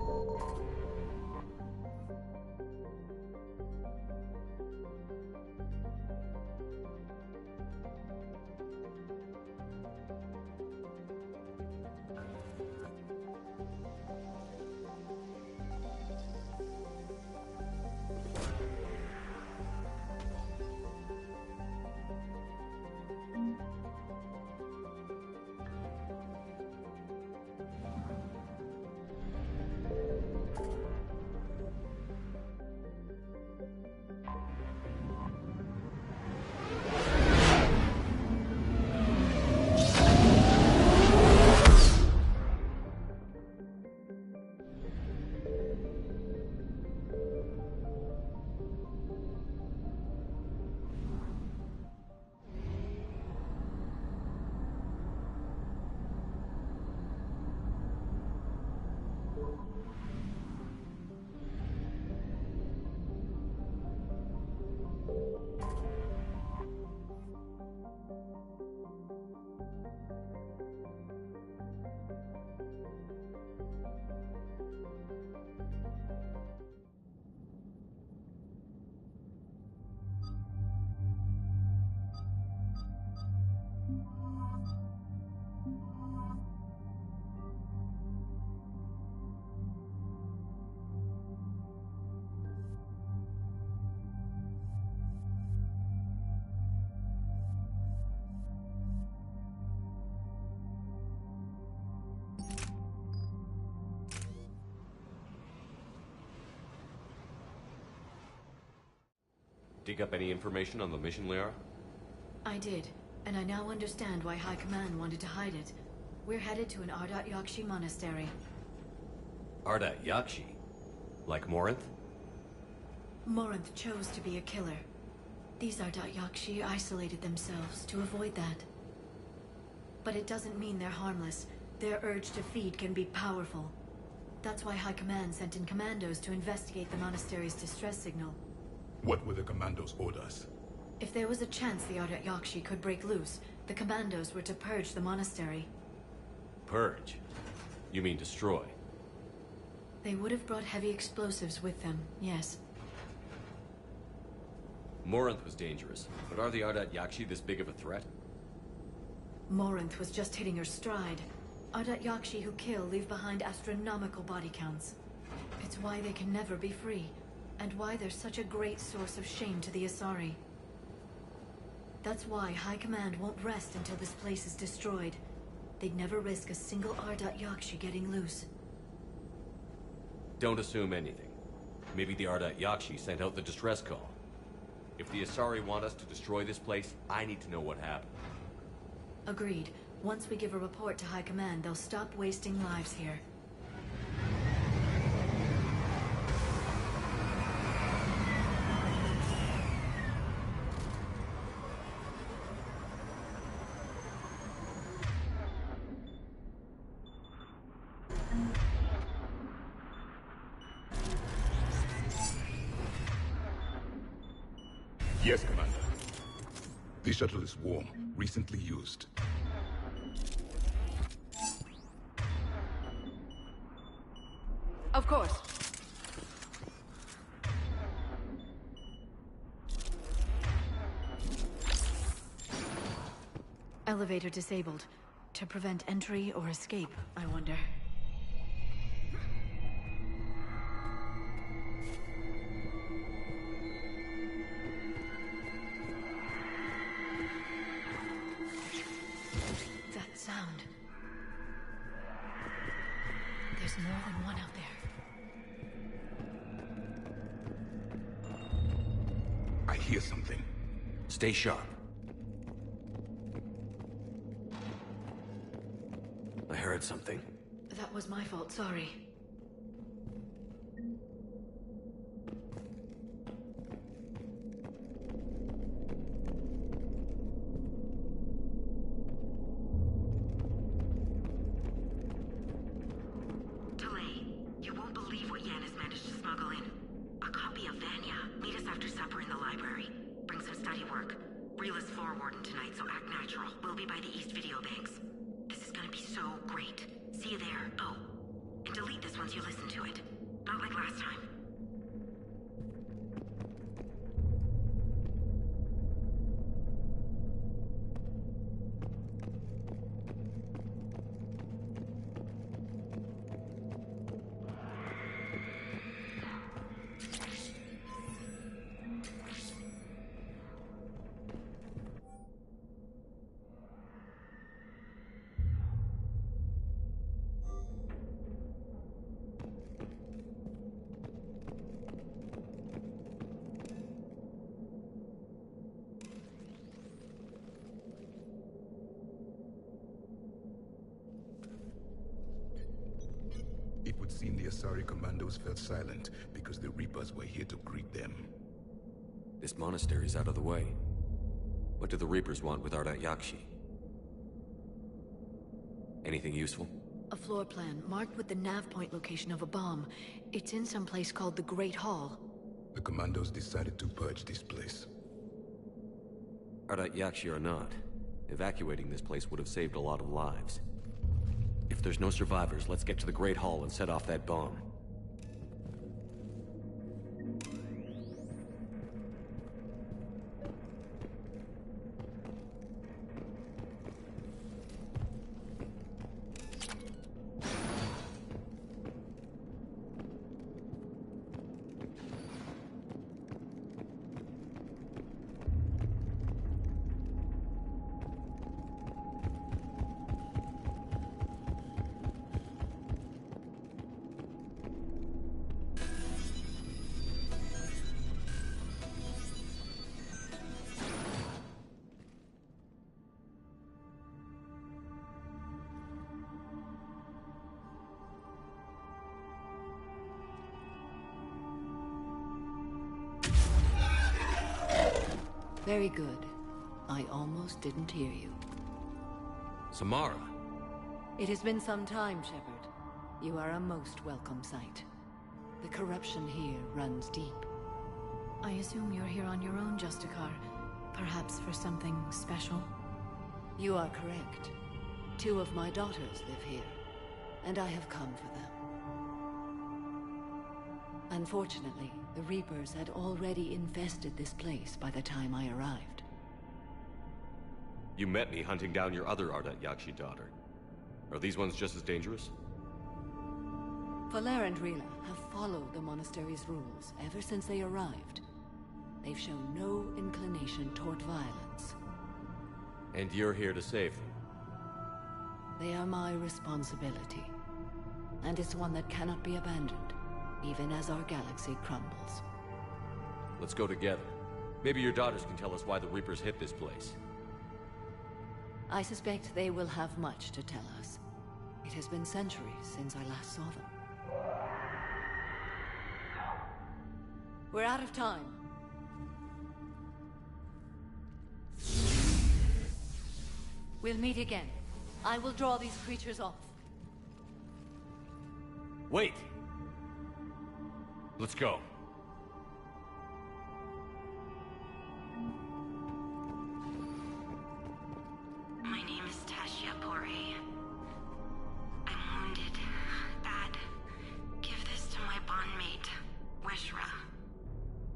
Dig up any information on the mission, Liara? I did, and I now understand why High Command wanted to hide it. We're headed to an Ardat Yakshi monastery. Ardat Yakshi? Like Morinth? Morinth chose to be a killer. These Ardat Yakshi isolated themselves to avoid that. But it doesn't mean they're harmless. Their urge to feed can be powerful. That's why High Command sent in commandos to investigate the monastery's distress signal. What were the commandos' orders? If there was a chance the Ardat Yakshi could break loose, the commandos were to purge the monastery. Purge? You mean destroy? They would have brought heavy explosives with them, yes. Morinth was dangerous, but are the Ardat Yakshi this big of a threat? Morinth was just hitting her stride. Ardat Yakshi who kill leave behind astronomical body counts. It's why they can never be free, and why they're such a great source of shame to the Asari. That's why High Command won't rest until this place is destroyed. They'd never risk a single Ardat Yakshi getting loose. Don't assume anything. Maybe the Ardat Yakshi sent out the distress call. If the Asari want us to destroy this place, I need to know what happened. Agreed. Once we give a report to High Command, they'll stop wasting lives here. Yes, Commander. The shuttle is warm, recently used. Of course. Elevator disabled. To prevent entry or escape, I wonder. That sound. There's more than one out there. I hear something. Stay sharp. I heard something. That was my fault, sorry. You won't believe what Yan has managed to smuggle in. A copy of Vanya. Meet us after supper in the library. Bring some study work. Reel is floor warden tonight, so act natural. We'll be by the East Video Banks. This is gonna be so great. See you there. Oh, and delete this once you listen to it. Not like last time. It would seem the Asari commandos felt silent because the Reapers were here to greet them. This monastery's out of the way. What do the Reapers want with Ardat Yakshi? Anything useful? A floor plan marked with the nav point location of a bomb. It's in some place called the Great Hall. The commandos decided to purge this place. Ardat Yakshi or not, evacuating this place would have saved a lot of lives. If there's no survivors, let's get to the Great Hall and set off that bomb. Very good. I almost didn't hear you. Samara. It has been some time, Shepard. You are a most welcome sight. The corruption here runs deep. I assume you're here on your own, Justicar. Perhaps for something special? You are correct. 2 of my daughters live here, and I have come for them. Unfortunately, the Reapers had already infested this place by the time I arrived. You met me hunting down your other Ardat Yakshi daughter. Are these ones just as dangerous? Valer and Rila have followed the monastery's rules ever since they arrived. They've shown no inclination toward violence. And you're here to save them? They are my responsibility. And it's one that cannot be abandoned, even as our galaxy crumbles. Let's go together. Maybe your daughters can tell us why the Reapers hit this place. I suspect they will have much to tell us. It has been centuries since I last saw them. We're out of time. We'll meet again. I will draw these creatures off. Wait! Let's go. My name is Tashia Pore. I'm wounded. Bad. Give this to my bondmate, Weshra.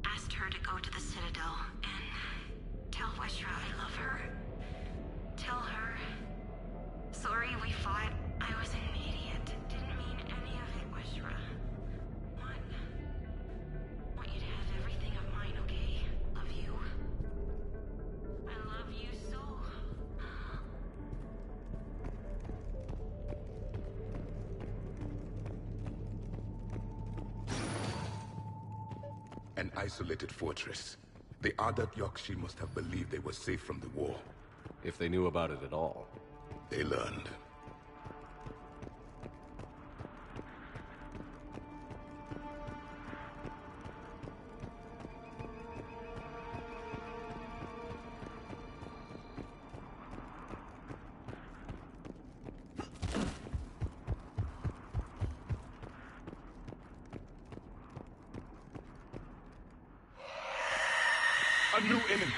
Asked her to go to the Citadel and tell Weshra I love her. Tell her. Sorry we fought. I was an idiot. Didn't mean any of it, Weshra. Want you to have everything of mine, okay? Love you. I love you so. An isolated fortress. The Ardat Yakshi must have believed they were safe from the war. If they knew about it at all. They learned. A new enemy!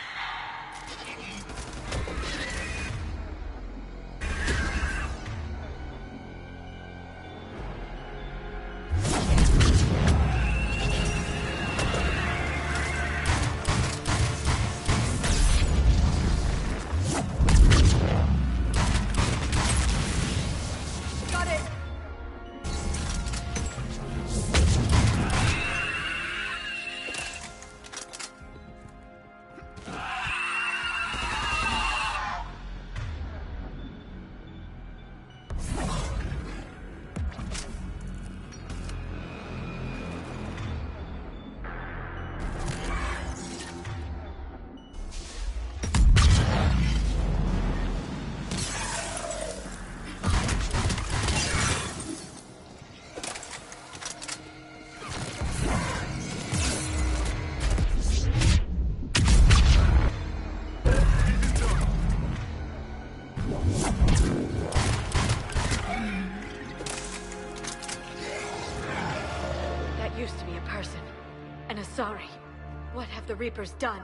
Used to be a person. And a sorry. What have the Reapers done?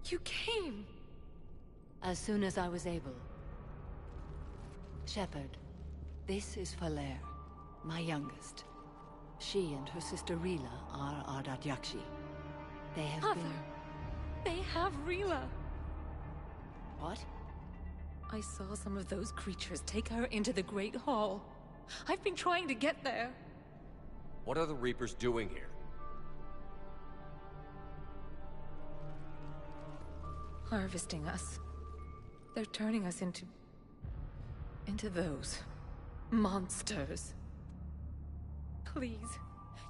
You came! As soon as I was able. Shepard, this is Valer, my youngest. She and her sister Rila are Ardat Yakshi. They have Mother, been... they have Rila! What? I saw some of those creatures take her into the Great Hall. I've been trying to get there. What are the Reapers doing here? harvesting us. They're turning us into those monsters. Please,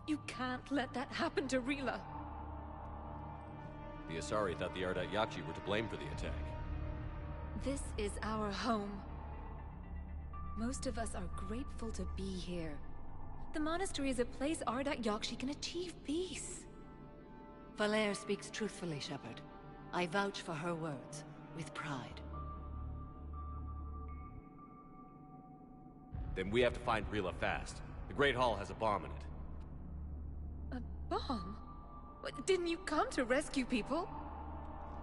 you can't let that happen to Rila. The Asari thought the Ardat Yakshi were to blame for the attack. This is our home. Most of us are grateful to be here. The monastery is a place Ardat Yakshi can achieve peace. Valere speaks truthfully, Shepard. I vouch for her words, with pride. Then we have to find Rila fast. The Great Hall has a bomb in it. A bomb? What, didn't you come to rescue people?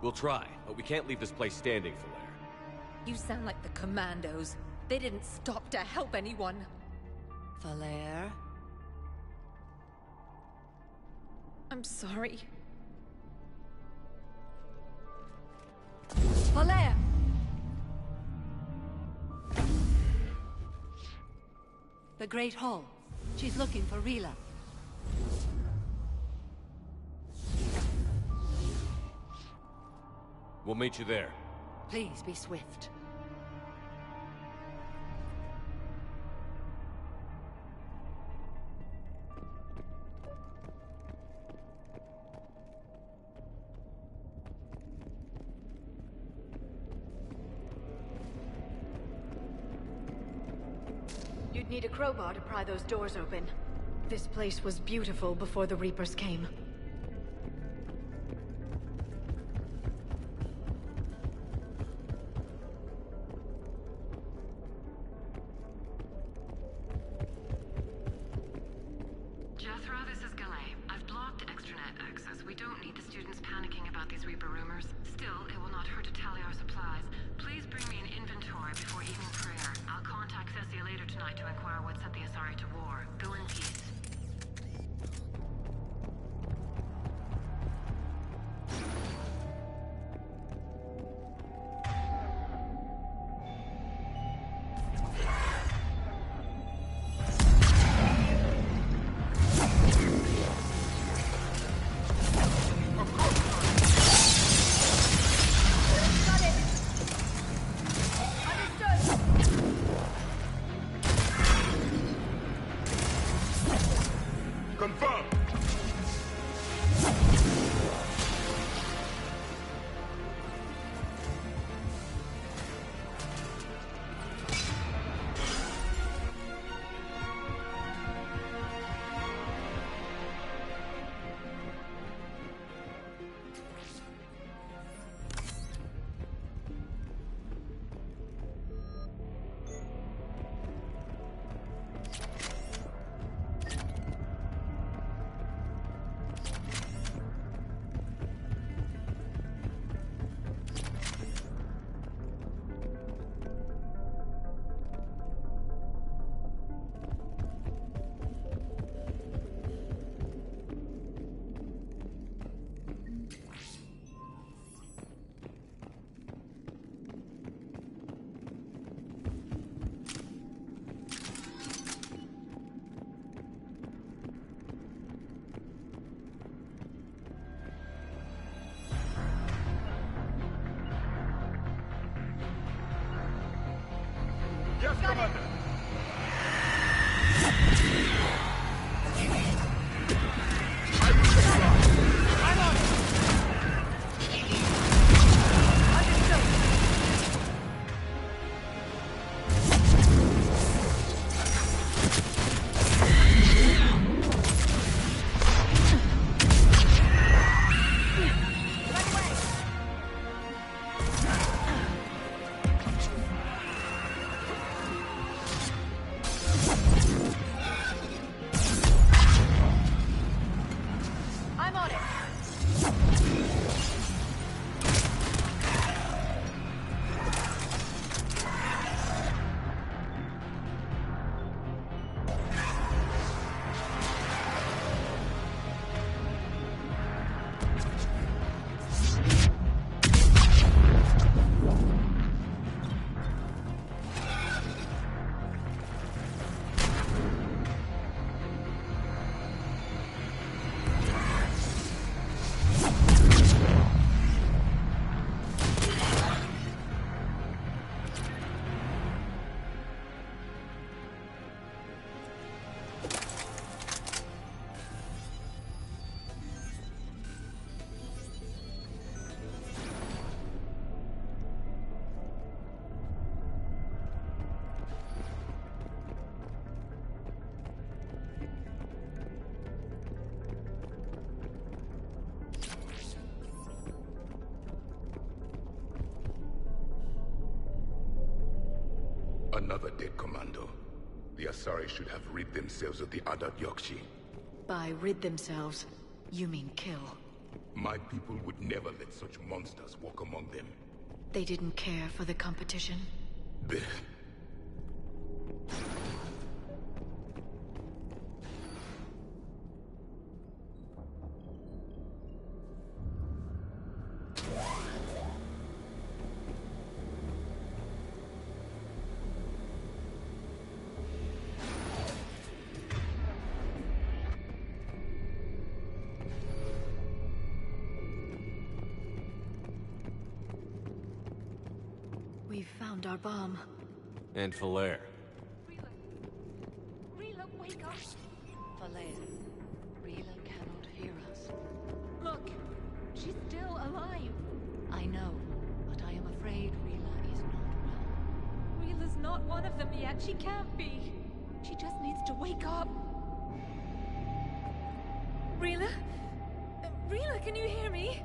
We'll try, but we can't leave this place standing, Valere. You sound like the Commandos. They didn't stop to help anyone. Valere? I'm sorry. Valere! The Great Hall. She's looking for Rila. We'll meet you there. Please be swift. You'd need a crowbar to pry those doors open. This place was beautiful before the Reapers came. Jethro, this is Galay. I've blocked extranet access. We don't need the students panicking about these Reaper rumors. Still, it will not hurt to tally our supplies. Please bring me an inventory before evening prayer. I'll contact Thessia later tonight to inquire what set the Asari to war. Go in peace. Yes, Commander! I'm on it! Another dead commando. The Asari should have rid themselves of the Adat Yakshi. By rid themselves, you mean kill. My people would never let such monsters walk among them. They didn't care for the competition? Blech. We've found our bomb. And Falair. Rila, wake up! Falair, Rila cannot hear us. Look, she's still alive. I know, but I am afraid Rila is not well. Rila's not one of them yet. She can't be. She just needs to wake up. Rila? Rila, can you hear me?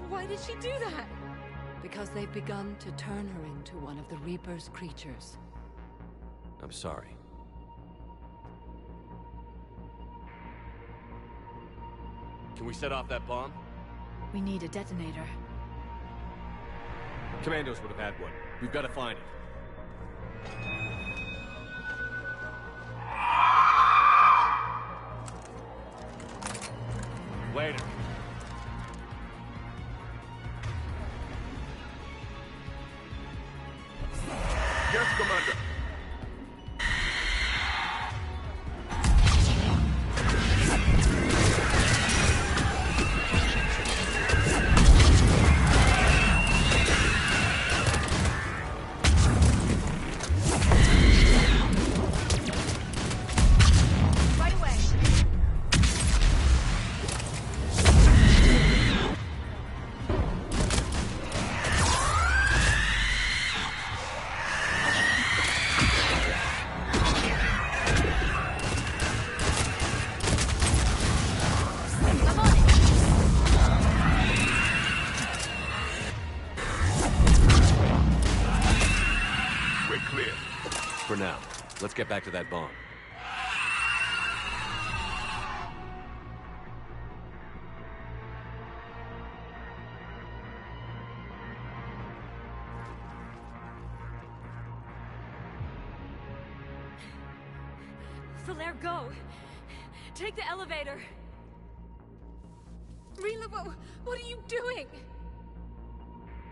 Why did she do that? Because they've begun to turn her into one of the Reaper's creatures. I'm sorry. Can we set off that bomb? We need a detonator. Commandos would have had one. We've got to find it. Later. Yes, Commander. Right away. We're clear. For now, let's get back to that bomb. Falair, go! Take the elevator! Rila, what are you doing?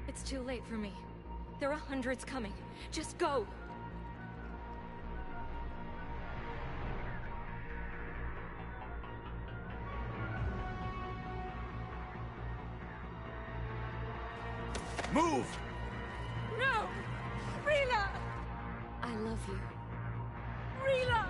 It's too late for me. There are hundreds coming. Just go! Move! No! Rila! I love you. Rila!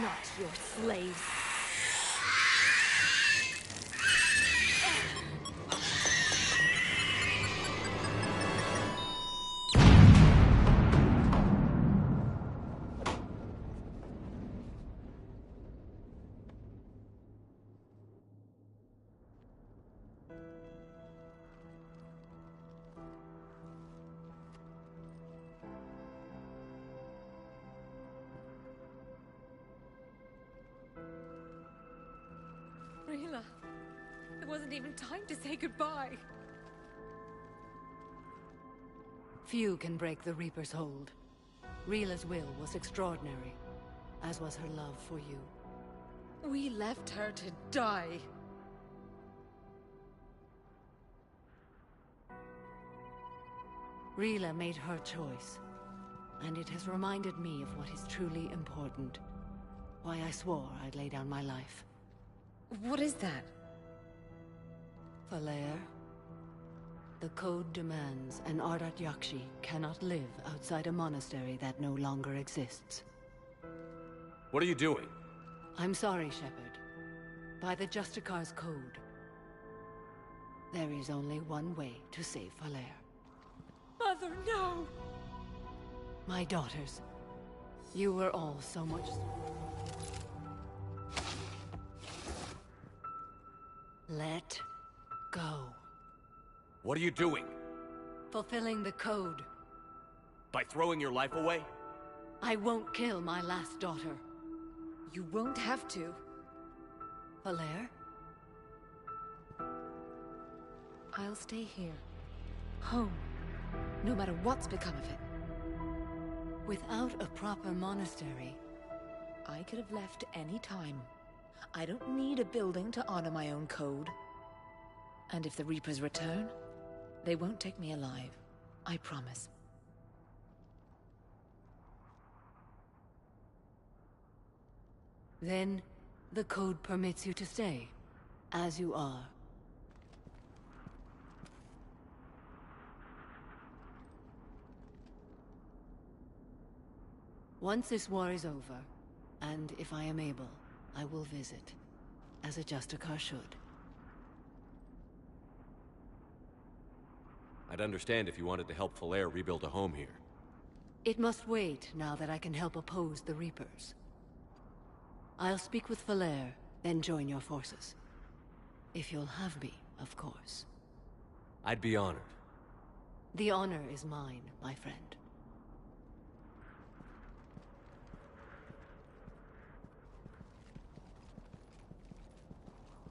Not your slaves. wasn't even time to say goodbye. Few can break the Reaper's hold. Rila's will was extraordinary, as was her love for you. We left her to die. Rila made her choice, and it has reminded me of what is truly important. Why I swore I'd lay down my life. What is that? Falair, the code demands an Ardat Yakshi cannot live outside a monastery that no longer exists. What are you doing? I'm sorry, Shepard. By the Justicar's code, there is only one way to save Falair. Mother, no! My daughters, you were all so much... Let go. What are you doing? Fulfilling the code. By throwing your life away? I won't kill my last daughter. You won't have to. Falair? I'll stay here. Home. No matter what's become of it. Without a proper monastery... I could have left any time. I don't need a building to honor my own code. And if the Reapers return, they won't take me alive. I promise. Then, the code permits you to stay, as you are. Once this war is over, and if I am able, I will visit, as a Justicar should. I'd understand if you wanted to help Falair rebuild a home here. It must wait now that I can help oppose the Reapers. I'll speak with Falair, then join your forces. If you'll have me, of course. I'd be honored. The honor is mine, my friend.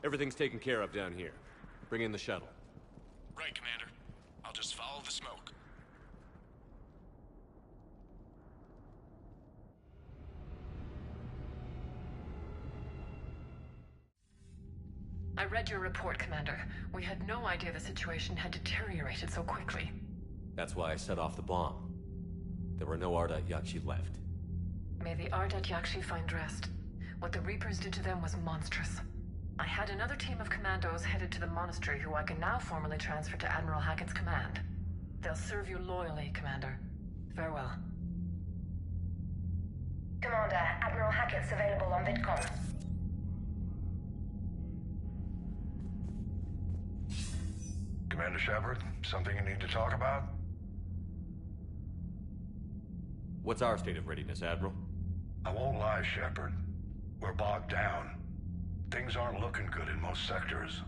Everything's taken care of down here. Bring in the shuttle. Right, Commander. I'll just follow the smoke. I read your report, Commander. We had no idea the situation had deteriorated so quickly. That's why I set off the bomb. There were no Ardat Yakshi left. May the Ardat Yakshi find rest. What the Reapers did to them was monstrous. I had another team of commandos headed to the monastery who I can now formally transfer to Admiral Hackett's command. They'll serve you loyally, Commander. Farewell. Commander, Admiral Hackett's available on VidCom. Commander Shepard, something you need to talk about? What's our state of readiness, Admiral? I won't lie, Shepard. We're bogged down. Things aren't looking good in most sectors.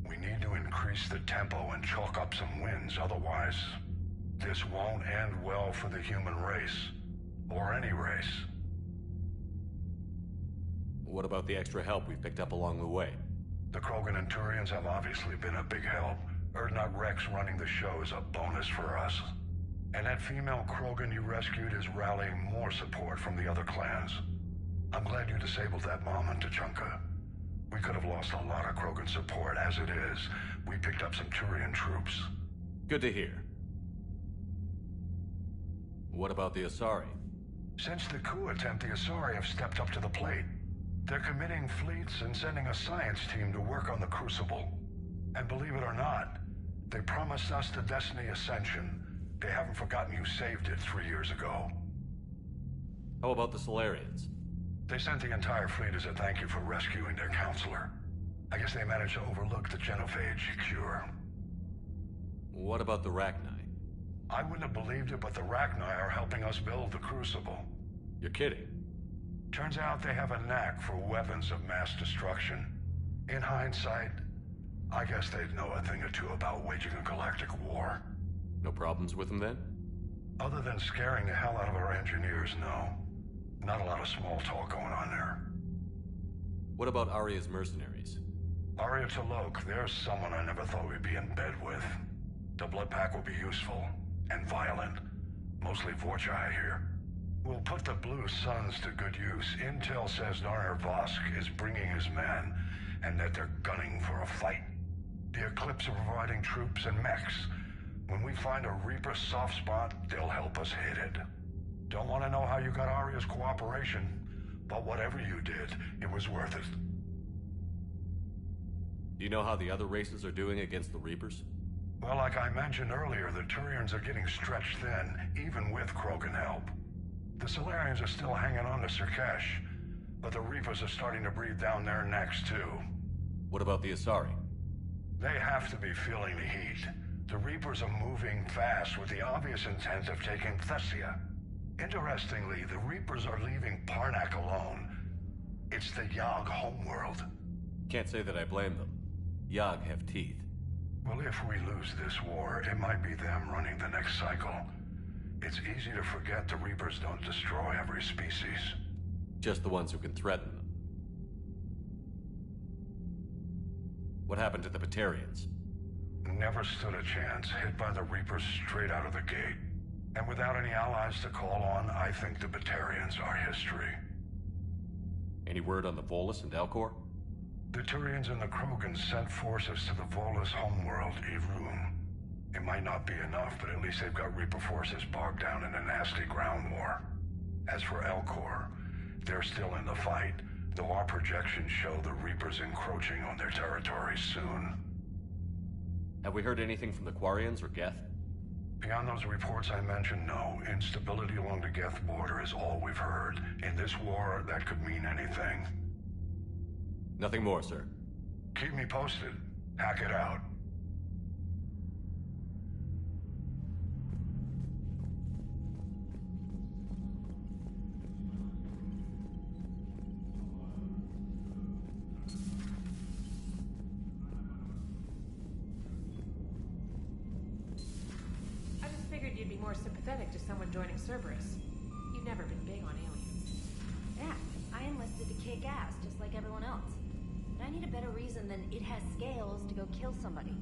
We need to increase the tempo and chalk up some wins, otherwise, this won't end well for the human race. Or any race. What about the extra help we picked up along the way? The Krogan and Turians have obviously been a big help. Urdnot Rex running the show is a bonus for us. And that female Krogan you rescued is rallying more support from the other clans. I'm glad you disabled that mom in Tuchanka. We could have lost a lot of Krogan support. As it is, we picked up some Turian troops. Good to hear. What about the Asari? Since the coup attempt, the Asari have stepped up to the plate. They're committing fleets and sending a science team to work on the Crucible. And believe it or not, they promised us the Destiny Ascension. They haven't forgotten you saved it 3 years ago. How about the Solarians? They sent the entire fleet as a thank you for rescuing their counselor. I guess they managed to overlook the genophage cure. What about the Rachni? I wouldn't have believed it, but the Rachni are helping us build the Crucible. You're kidding. Turns out they have a knack for weapons of mass destruction. In hindsight, I guess they'd know a thing or two about waging a galactic war. No problems with them then? Other than scaring the hell out of our engineers, no. Not a lot of small talk going on there. What about Aria's mercenaries? Arya T'Loak, there's someone I never thought we'd be in bed with. The blood pack will be useful, and violent. Mostly Vorcha, I hear. We'll put the Blue Suns to good use. Intel says Narner Vosk is bringing his men, and that they're gunning for a fight. The Eclipse are providing troops and mechs. When we find a Reaper soft spot, they'll help us hit it. Don't want to know how you got Arya's cooperation, but whatever you did, it was worth it. Do you know how the other races are doing against the Reapers? Well, like I mentioned earlier, the Turians are getting stretched thin, even with Krogan help. The Solarians are still hanging on to Sirkesh, but the Reapers are starting to breathe down their necks, too. What about the Asari? They have to be feeling the heat. The Reapers are moving fast with the obvious intent of taking Thessia. Interestingly, the Reapers are leaving Parnak alone. It's the Yogg homeworld. Can't say that I blame them. Yogg have teeth. Well, if we lose this war, it might be them running the next cycle. It's easy to forget the Reapers don't destroy every species. Just the ones who can threaten them. What happened to the Batarians? Never stood a chance, hit by the Reapers straight out of the gate. And without any allies to call on, I think the Batarians are history. Any word on the Volus and Elcor? The Turians and the Krogan sent forces to the Volus homeworld, Irun. It might not be enough, but at least they've got Reaper forces bogged down in a nasty ground war. As for Elcor, they're still in the fight, though our projections show the Reapers encroaching on their territory soon. Have we heard anything from the Quarians or Geth? Beyond those reports I mentioned, no. Instability along the Geth border is all we've heard. In this war, that could mean anything. Nothing more, sir. Keep me posted. Hack it out. I just figured you'd be more sympathetic to someone joining Cerberus. You've never been big on aliens. Yeah, I enlisted to kick ass, just like everyone else. But I need a better reason than it has scales to go kill somebody.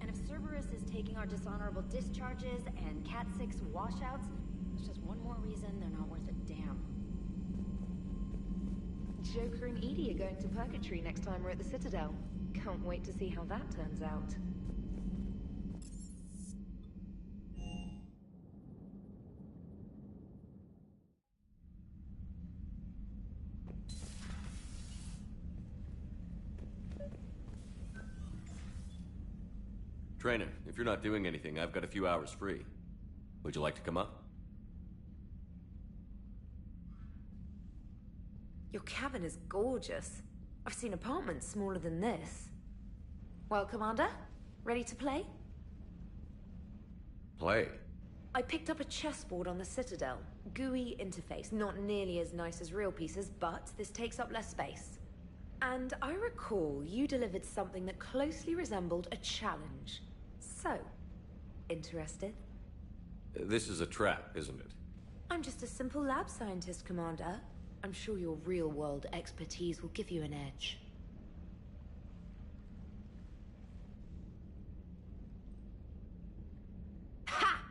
And if Cerberus is taking our dishonorable discharges and Cat 6 washouts, it's just one more reason they're not worth a damn. Joker and Edie are going to Purgatory next time we're at the Citadel. Can't wait to see how that turns out. Trainer, if you're not doing anything, I've got a few hours free. Would you like to come up? Your cabin is gorgeous. I've seen apartments smaller than this. Well, Commander, ready to play? Play? I picked up a chessboard on the Citadel. GUI interface, not nearly as nice as real pieces, but this takes up less space. And I recall you delivered something that closely resembled a challenge. So, interested? This is a trap, isn't it? I'm just a simple lab scientist, Commander. I'm sure your real-world expertise will give you an edge. Ha!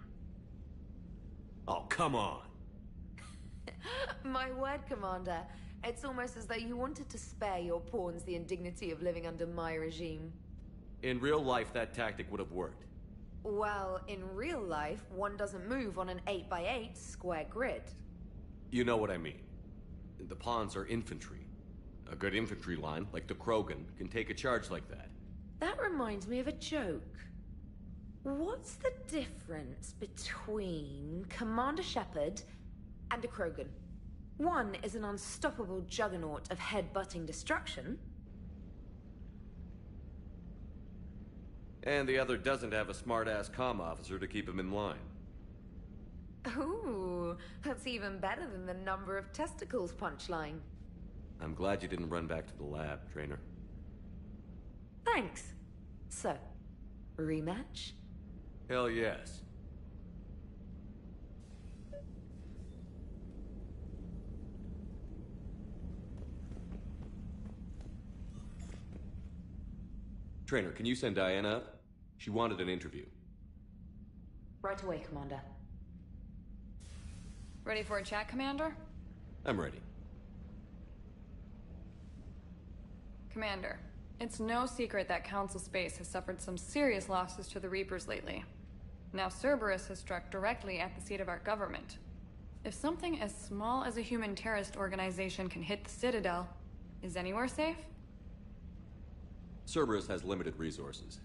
Oh, come on! My word, Commander. It's almost as though you wanted to spare your pawns the indignity of living under my regime. In real life, that tactic would have worked. Well, in real life, one doesn't move on an 8x8 square grid. You know what I mean. The pawns are infantry. A good infantry line, like the Krogan, can take a charge like that. That reminds me of a joke. What's the difference between Commander Shepard and a Krogan? One is an unstoppable juggernaut of head-butting destruction. And the other doesn't have a smart-ass comm officer to keep him in line. Ooh, that's even better than the number of testicles punchline. I'm glad you didn't run back to the lab, Trainer. Thanks. So, rematch? Hell yes. Trainer, can you send Diana up? She wanted an interview. Right away, Commander. Ready for a chat, Commander? I'm ready. Commander, it's no secret that Council Space has suffered some serious losses to the Reapers lately. Now Cerberus has struck directly at the seat of our government. If something as small as a human terrorist organization can hit the Citadel, is anywhere safe? Cerberus has limited resources.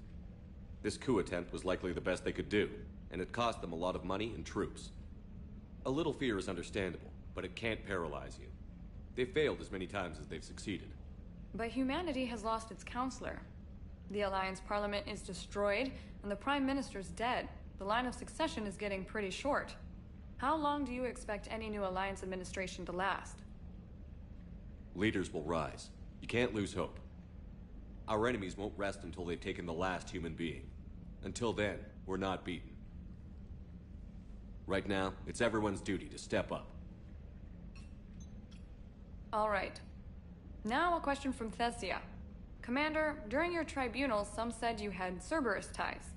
This coup attempt was likely the best they could do, and it cost them a lot of money and troops. A little fear is understandable, but it can't paralyze you. They've failed as many times as they've succeeded. But humanity has lost its counselor. The Alliance Parliament is destroyed, and the Prime Minister's dead. The line of succession is getting pretty short. How long do you expect any new Alliance administration to last? Leaders will rise. You can't lose hope. Our enemies won't rest until they've taken the last human being. Until then, we're not beaten. Right now, it's everyone's duty to step up. All right. Now a question from Thessia. Commander, during your tribunal, some said you had Cerberus ties.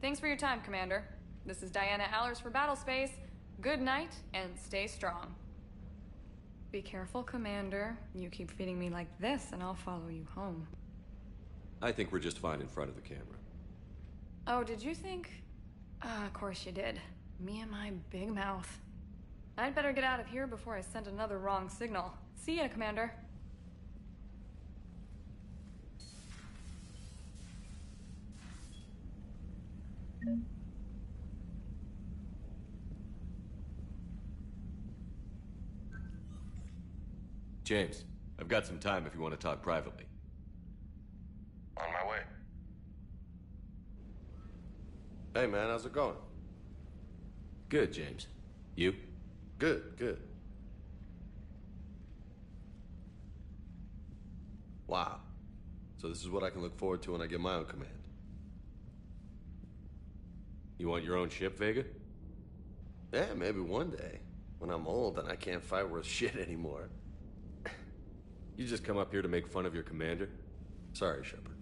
Thanks for your time, Commander. This is Diana Allers for Battlespace. Good night, and stay strong. Be careful, Commander. You keep feeding me like this, and I'll follow you home. I think we're just fine in front of the camera. Oh, did you think? Of course you did. Me and my big mouth. I'd better get out of here before I send another wrong signal. See ya, Commander. James, I've got some time if you want to talk privately. On my way. Hey man, how's it going? Good, James. You? Good, good. Wow. So this is what I can look forward to when I get my own command. You want your own ship, Vega? Yeah, maybe one day. When I'm old and I can't fight worth shit anymore. You just come up here to make fun of your commander? Sorry, Shepard.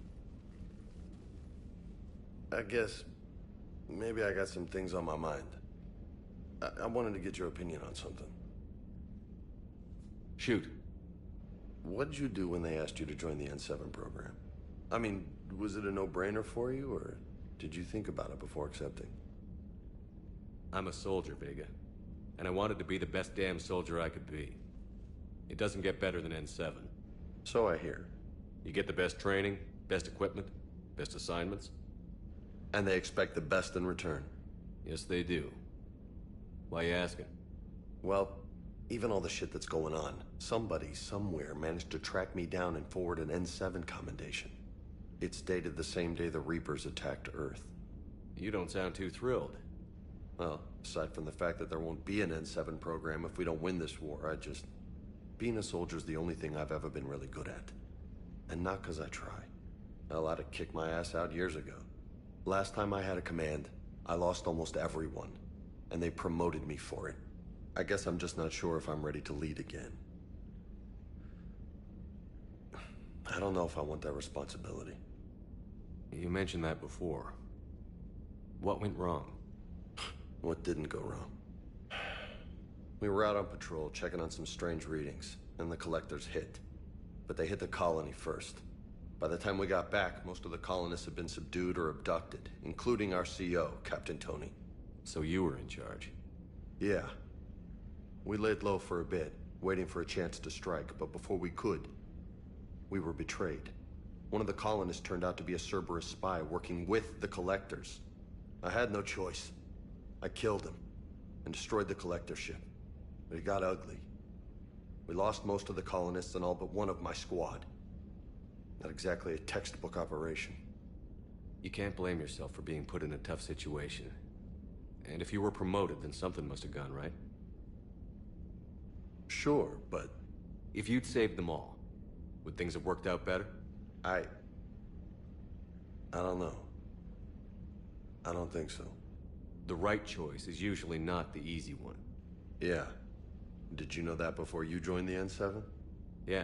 I guess maybe I got some things on my mind. I wanted to get your opinion on something. Shoot. What did you do when they asked you to join the N7 program? I mean, was it a no-brainer for you, or did you think about it before accepting? I'm a soldier, Vega. And I wanted to be the best damn soldier I could be. It doesn't get better than N7. So I hear. You get the best training, best equipment, best assignments. And they expect the best in return. Yes, they do. Why you asking? Well, even all the shit that's going on, somebody somewhere managed to track me down and forward an N7 commendation. It's dated the same day the Reapers attacked Earth. You don't sound too thrilled. Well, aside from the fact that there won't be an N7 program if we don't win this war, being a soldier's the only thing I've ever been really good at. And not because I try. Hell, I'd have kicked my ass out years ago. Last time I had a command, I lost almost everyone. And they promoted me for it. I guess I'm just not sure if I'm ready to lead again. I don't know if I want that responsibility. You mentioned that before. What went wrong? What didn't go wrong? We were out on patrol, checking on some strange readings, and the collectors hit. But they hit the colony first. By the time we got back, most of the colonists had been subdued or abducted, including our CO, Captain Tony. So you were in charge? Yeah. We laid low for a bit, waiting for a chance to strike, but before we could, we were betrayed. One of the colonists turned out to be a Cerberus spy working with the collectors. I had no choice. I killed him and destroyed the collector ship. But it got ugly. We lost most of the colonists and all but one of my squad. Not exactly a textbook operation. You can't blame yourself for being put in a tough situation. And if you were promoted, then something must have gone right. Sure, but... If you'd saved them all, would things have worked out better? I don't know. I don't think so. The right choice is usually not the easy one. Yeah. Did you know that before you joined the N7? Yeah.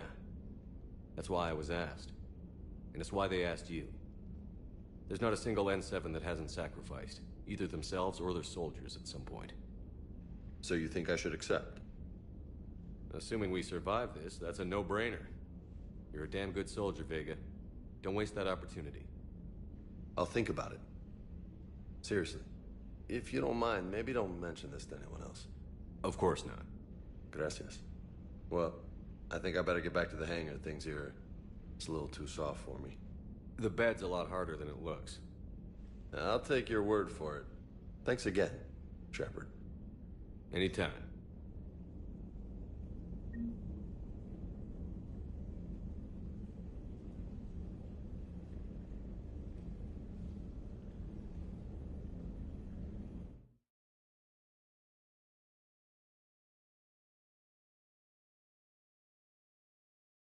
That's why I was asked. And it's why they asked you. There's not a single N7 that hasn't sacrificed, either themselves or their soldiers at some point. So you think I should accept? Assuming we survive this, that's a no-brainer. You're a damn good soldier, Vega. Don't waste that opportunity. I'll think about it. Seriously. If you don't mind, maybe don't mention this to anyone else. Of course not. Gracias. Well, I think I better get back to the hangar. Things here, it's a little too soft for me. The bed's a lot harder than it looks. I'll take your word for it. Thanks again, Shepard. Anytime.